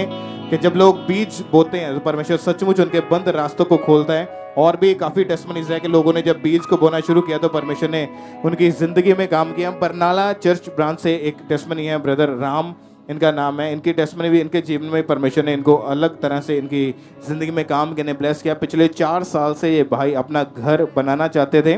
S2: कि जब लोग बीज बोते हैं तो परमेश्वर सचमुच उनके बंद रास्तों को खोलता है
S1: और भी काफ़ी टेस्टमनीज है कि लोगों ने जब बीज को बोना शुरू किया तो परमेश्वर ने उनकी ज़िंदगी में काम किया। बरनाला चर्च ब्रांच से एक टेस्टमनी है, ब्रदर राम इनका नाम है। इनकी टेस्टमनी भी इनके जीवन में परमेश्वर ने इनको अलग तरह से इनकी ज़िंदगी में काम करने ब्लेस किया। पिछले 4 साल से ये भाई अपना घर बनाना चाहते थे।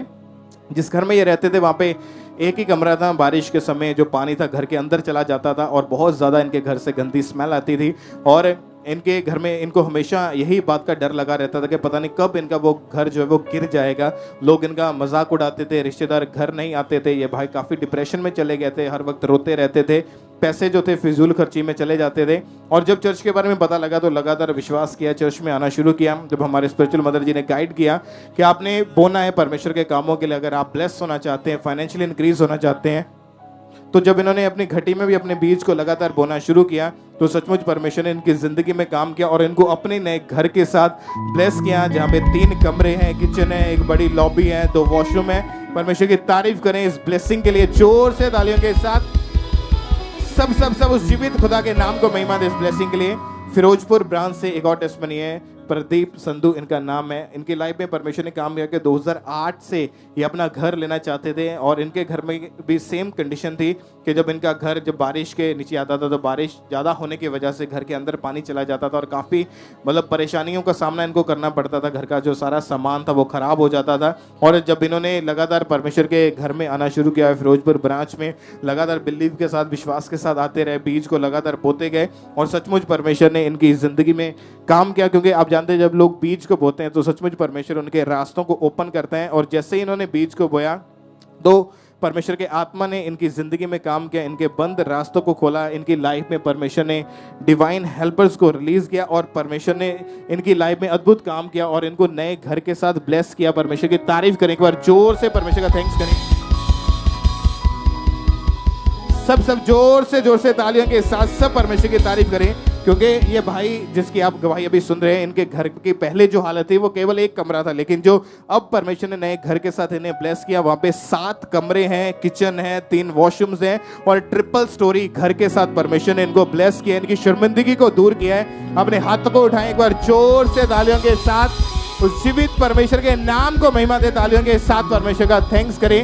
S1: जिस घर में ये रहते थे वहाँ पे एक ही कमरा था। बारिश के समय जो पानी था घर के अंदर चला जाता था और बहुत ज़्यादा इनके घर से गंदी स्मेल आती थी और इनके घर में इनको हमेशा यही बात का डर लगा रहता था कि पता नहीं कब इनका वो घर जो है वो गिर जाएगा। लोग इनका मजाक उड़ाते थे, रिश्तेदार घर नहीं आते थे। ये भाई काफ़ी डिप्रेशन में चले गए थे, हर वक्त रोते रहते थे, पैसे जो थे फिजूल खर्ची में चले जाते थे। और जब चर्च के बारे में पता लगा तो लगातार विश्वास किया, चर्च में आना शुरू किया। जब हमारे स्पिरिचुअल मदर जी ने गाइड किया कि आपने बोना है परमेश्वर के कामों के लिए, अगर आप ब्लेस होना चाहते हैं, फाइनेंशियली इंक्रीज होना चाहते हैं, तो जब इन्होंने अपनी घटी में भी अपने बीज को लगातार बोना शुरू किया तो सचमुच परमेश्वर ने इनकी जिंदगी में काम किया और इनको अपने नए घर के साथ ब्लेस किया, जहाँ पे 3 कमरे हैं, किचन है, एक बड़ी लॉबी है, 2 वॉशरूम है। परमेश्वर की तारीफ करें इस ब्लेसिंग के लिए जोर से तालियों के साथ। सब उस जीवित खुदा के नाम को महिमा दे इस ब्लेसिंग के लिए। फिरोजपुर ब्रांच से एक और टेस्टमनी है, प्रदीप संधू इनका नाम है। इनकी लाइफ में परमेश्वर ने काम किया कि 2008 से ये अपना घर लेना चाहते थे और इनके घर में भी सेम कंडीशन थी कि जब इनका घर जब बारिश के नीचे आता था तो बारिश ज़्यादा होने की वजह से घर के अंदर पानी चला जाता था और काफ़ी मतलब परेशानियों का सामना इनको करना पड़ता था। घर का जो सारा सामान था वो ख़राब हो जाता था। और जब इन्होंने लगातार परमेश्वर के घर में आना शुरू किया, फिरोजपुर ब्रांच में लगातार बिलीव के साथ, विश्वास के साथ आते रहे, बीज को लगातार बोते गए और सचमुच परमेश्वर ने इनकी ज़िंदगी में काम किया। क्योंकि आप जानते हैं जब लोग बीज को बोते हैं तो सचमुच परमेश्वर उनके रास्तों को ओपन करते हैं। और जैसे ही इन्होंने बीज को बोया तो परमेश्वर के आत्मा ने इनकी जिंदगी में काम किया, इनके बंद रास्तों को खोला। इनकी लाइफ में परमेश्वर ने डिवाइन हेल्पर्स को रिलीज किया और परमेश्वर ने इनकी लाइफ में अद्भुत काम किया और इनको नए घर के साथ ब्लेस किया। परमेश्वर की तारीफ करें, एक बार जोर से परमेश्वर का थैंक्स करें। सब जोर से तालियों के साथ सब परमेश्वर की तारीफ करें। क्योंकि ये भाई जिसकी आप गवाही अभी सुन रहे हैं, इनके घर की पहले जो हालत थी वो केवल 1 कमरा था, लेकिन जो अब परमेश्वर ने नए घर के साथ इन्हें ब्लेस किया, वहाँ पे 7 कमरे हैं, किचन है, 3 वॉशरूम्स हैं और ट्रिपल स्टोरी घर के साथ परमेश्वर ने इनको ब्लेस किया, इनकी शर्मिंदगी को दूर किया है। अपने हाथों को उठाएं एक बार जोर से तालियों के साथ, उस जीवित परमेश्वर के नाम को महिमा दे, तालियों के साथ परमेश्वर का थैंक्स करें।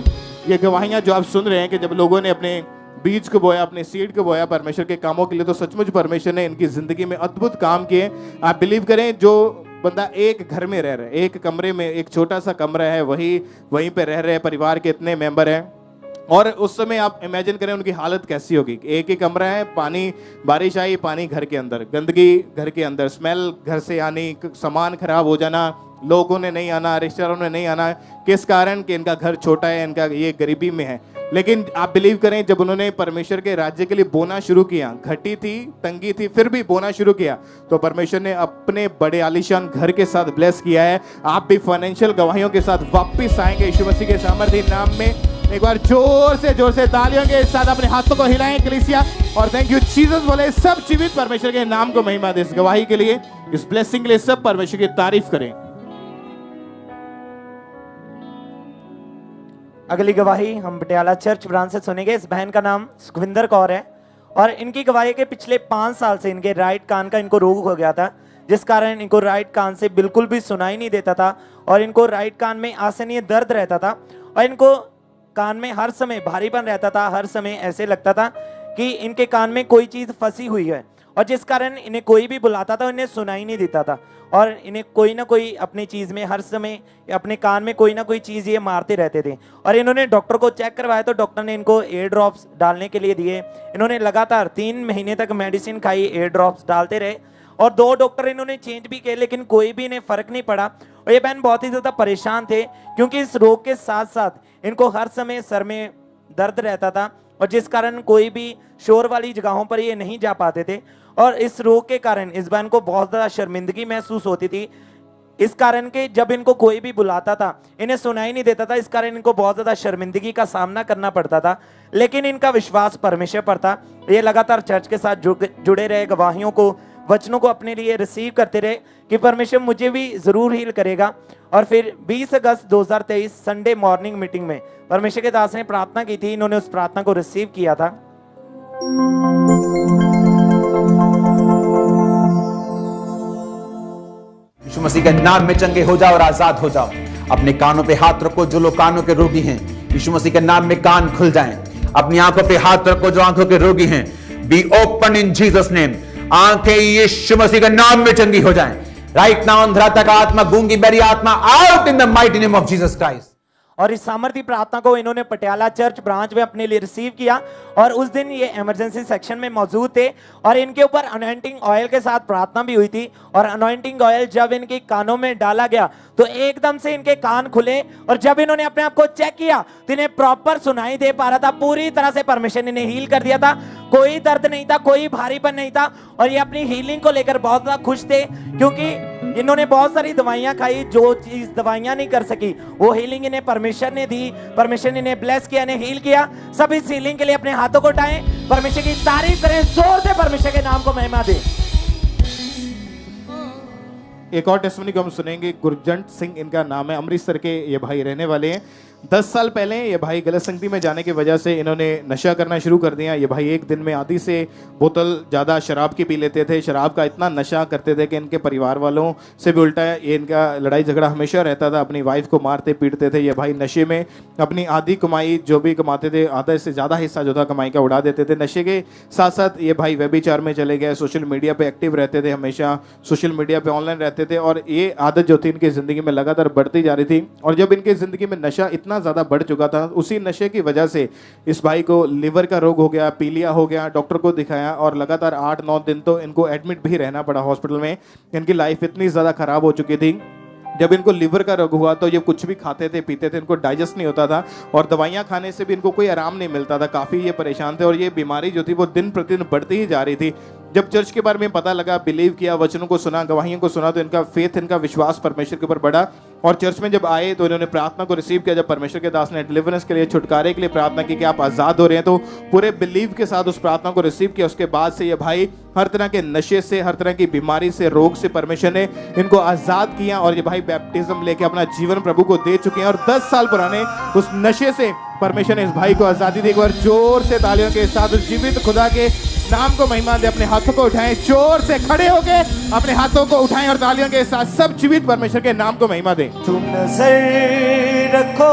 S1: ये गवाहियां जो आप सुन रहे हैं कि जब लोगों ने अपने बीज को बोया, अपने सीड को बोया परमेश्वर के कामों के लिए, तो सचमुच परमेश्वर ने इनकी जिंदगी में अद्भुत काम किए। आप बिलीव करें, जो बंदा एक घर में रह रहा है, एक कमरे में, एक छोटा सा कमरा है, वहीं पे रह रहे हैं, परिवार के इतने मेंबर हैं, और उस समय आप इमेजिन करें उनकी हालत कैसी होगी। एक ही कमरा है, पानी, बारिश आई, पानी घर के अंदर, गंदगी घर के अंदर, स्मेल घर से आनी, सामान खराब हो जाना, लोगों ने नहीं आना, रिश्तेदारों ने नहीं आना। किस कारण? कि इनका घर छोटा है, इनका ये गरीबी में है। लेकिन आप बिलीव करें, जब उन्होंने परमेश्वर के राज्य के लिए बोना शुरू किया, घटी थी, तंगी थी, फिर भी बोना शुरू किया, तो परमेश्वर ने अपने बड़े आलीशान घर के साथ ब्लेस किया है। आप भी फाइनेंशियल गवाहियों के साथ वापस आएंगे यीशु मसीह के सामर्थ्य नाम में। एक बार जोर से तालियों के साथ अपने हाथों को हिलाएं कलीसिया, और थैंक यू जीसस बोले। सब जीवित परमेश्वर के नाम को महिमा दे। इस गवाही के लिए, इस ब्लेसिंग के लिए सब परमेश्वर की तारीफ करें।
S7: अगली गवाही हम पटियाला चर्च ब्रांच से सुनेंगे। इस बहन का नाम सुखविंदर कौर है और इनकी गवाही के पिछले 5 साल से इनके राइट कान का इनको रोग हो गया था, जिस कारण इनको राइट कान से बिल्कुल भी सुनाई नहीं देता था और इनको राइट कान में असहनीय दर्द रहता था और इनको कान में हर समय भारीपन रहता था। हर समय ऐसे लगता था कि इनके कान में कोई चीज़ फंसी हुई है और जिस कारण इन्हें कोई भी बुलाता था इन्हें सुनाई नहीं देता था और इन्हें कोई ना कोई अपनी चीज़ में हर समय अपने कान में कोई ना कोई चीज़ ये मारते रहते थे। और इन्होंने डॉक्टर को चेक करवाया तो डॉक्टर ने इनको एयर ड्रॉप्स डालने के लिए दिए। इन्होंने लगातार 3 महीने तक मेडिसिन खाई, एयर ड्रॉप्स डालते रहे और 2 डॉक्टर इन्होंने चेंज भी किए, लेकिन कोई भी इन्हें फ़र्क नहीं पड़ा। और ये बहन बहुत ही ज़्यादा परेशान थे क्योंकि इस रोग के साथ साथ इनको हर समय सर में दर्द रहता था और जिस कारण कोई भी शोर वाली जगहों पर ये नहीं जा पाते थे और इस रोग के कारण इस बहन को बहुत ज़्यादा शर्मिंदगी महसूस होती थी। इस कारण के जब इनको कोई भी बुलाता था इन्हें सुनाई नहीं देता था, इस कारण इनको बहुत ज़्यादा शर्मिंदगी का सामना करना पड़ता था। लेकिन इनका विश्वास परमेश्वर पर था। ये लगातार चर्च के साथ जुड़े रहे, गवाहियों को, वचनों को अपने लिए रिसीव करते रहे कि परमेश्वर मुझे भी ज़रूर हील करेगा। और फिर 20 अगस्त 2023 संडे मॉर्निंग मीटिंग में परमेश्वर के दास ने प्रार्थना की थी, इन्होंने उस प्रार्थना को रिसीव किया था।
S1: यीशु
S8: यीशु मसीह के नाम में चंगे हो जाओ और आजाद हो जाओ। अपने कानों पे हाथ रखो जो लोग कानों के रोगी हैं, यीशु मसीह के नाम में कान खुल जाएं। अपनी आंखों पे हाथ रखो जो आंखों के रोगी हैं, be open in Jesus name. आंखें यीशु मसीह के नाम में चंगी हो जाएं। राइट नाउ अंधराता का आत्मा, गूंगी बेरी आत्मा, out in the mighty name of Jesus Christ.
S7: और इस सामर्थी प्रार्थना को इन्होंने पटियाला चर्च ब्रांच में अपने लिए रिसीव किया और उस दिन ये इमरजेंसी सेक्शन में मौजूद थे और इनके ऊपर अनॉइंटिंग ऑयल के साथ प्रार्थना भी हुई थी। और अनॉइंटिंग ऑयल जब इनके कानों में डाला गया तो एकदम से इनके कान खुले और जब इन्होंने अपने आप को चेक किया तो इन्हें प्रॉपर सुनाई दे पा रहा था। पूरी तरह से परमेश्वर ने इन्हें हील कर दिया था। कोई दर्द नहीं था, कोई भारीपन नहीं था और ये अपनी हीलिंग को लेकर बहुत ज्यादा खुश थे क्योंकि इन्होंने बहुत सारी दवाइयां खाई, जो चीज दवाइयां नहीं कर सकी वो हीलिंग इन्हें परमेश्वर ने दी। परमेश्वर ने इन्हें ब्लेस किया, इन्हें हील किया। सब इस हीलिंग के लिए अपने हाथों को उठाएं, परमेश्वर की तारीफ करें, जोर से परमेश्वर के नाम को महिमा दें।
S2: एक और टेस्टिमनी को हम सुनेंगे। गुरजंट सिंह इनका नाम है, अमृतसर के ये भाई रहने वाले हैं। 10 साल पहले ये भाई गलत संगति में जाने की वजह से इन्होंने नशा करना शुरू कर दिया। ये भाई एक दिन में आधी से बोतल ज़्यादा शराब की पी लेते थे। शराब का इतना नशा करते थे कि इनके परिवार वालों से भी उल्टा ये इनका लड़ाई झगड़ा हमेशा रहता था। अपनी वाइफ को मारते पीटते थे। ये भाई नशे में अपनी आधी कमाई जो भी कमाते थे, आधा से ज़्यादा हिस्सा जो था कमाई का उड़ा देते थे। नशे के साथ साथ ये भाई व्यभिचार में चले गए। सोशल मीडिया पर एक्टिव रहते थे, हमेशा सोशल मीडिया पर ऑनलाइन रहते थे और ये आदत जो थी इनकी ज़िंदगी में लगातार बढ़ती जा रही थी। और जब इनकी ज़िंदगी में नशा इतना ज़्यादा बढ़ चुका था, उसी नशे की वजह से इस भाई को लिवर का रोग हो गया, पीलिया हो गया। डॉक्टर को दिखाया और लगातार 8-9 दिन तो इनको एडमिट भी रहना पड़ा हॉस्पिटल में। इनकी लाइफ इतनी ज़्यादा खराब हो चुकी थी। जब इनको लिवर का रोग हुआ तो ये कुछ भी खाते थे पीते थे, इनको डाइजेस्ट नहीं होता था और दवाइयाँ खाने से भी इनको कोई आराम नहीं मिलता था। काफ़ी ये परेशान थे और ये बीमारी जो थी वो दिन प्रतिदिन बढ़ती ही जा रही थी। जब चर्च के बारे में पता लगा, बिलीव किया, वचनों को सुना, गवाहियों को सुना तो इनका फेथ, इनका विश्वास परमेश्वर के ऊपर बढ़ा। और चर्च में जब आए तो इन्होंने प्रार्थना को रिसीव किया। जब परमेश्वर के दास ने डिलीवरेंस के लिए, छुटकारे के लिए प्रार्थना की कि आप आज़ाद हो रहे हैं, तो पूरे बिलीव के साथ उस प्रार्थना को रिसीव किया। उसके बाद से ये भाई हर तरह के नशे से, हर तरह की बीमारी से, रोग से परमेश्वर ने इनको आज़ाद किया और ये भाई बैप्टिज्म लेके अपना जीवन प्रभु को दे चुके हैं। और 10 साल पुराने उस नशे से परमेश्वर ने इस भाई को आज़ादी दी। एक बार जोर से तालियों के साथ उस जीवित खुदा के नाम को महिमा दे। अपने हाथों को उठाएं, जोर से खड़े होके अपने हाथों को उठाएं और तालियों के साथ सब जीवित परमेश्वर के नाम को महिमा दें।
S10: तुम नजर रखो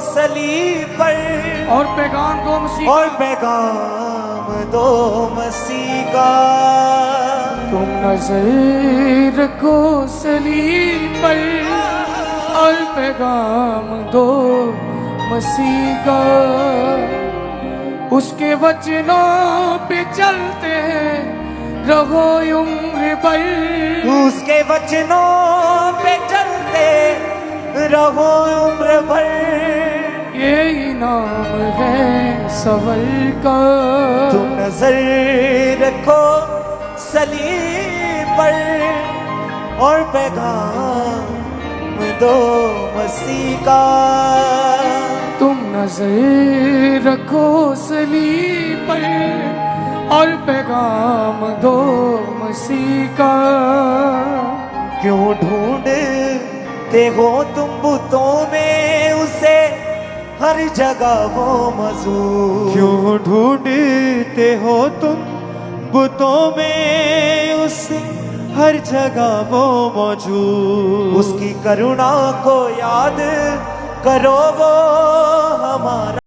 S10: सलीब पर
S13: और पैगाम दो मसीह
S10: और पैगाम दो मसीह का।
S13: तुम नजर रखो सलीब पर और पैगाम दो मसीह का। उसके वचनों पे चलते रहो उम्र भर।
S10: उसके वचनों पे चलते रहो उम्र भर।
S13: ये नाम है सबर का।
S10: तुम नजर रखो सलीब पर और पैगाम दो मसीह का।
S13: तुम नजर रखो सलीब पर और पैगाम दो मसीह का।
S10: क्यों ढूंढते हो तुम बुतों में उसे, हर जगह वो मौजूद।
S12: क्यों ढूंढते हो तुम बुतों में उसे, हर जगह वो मौजूद।
S10: उसकी करुणा को याद करो, वो हमारा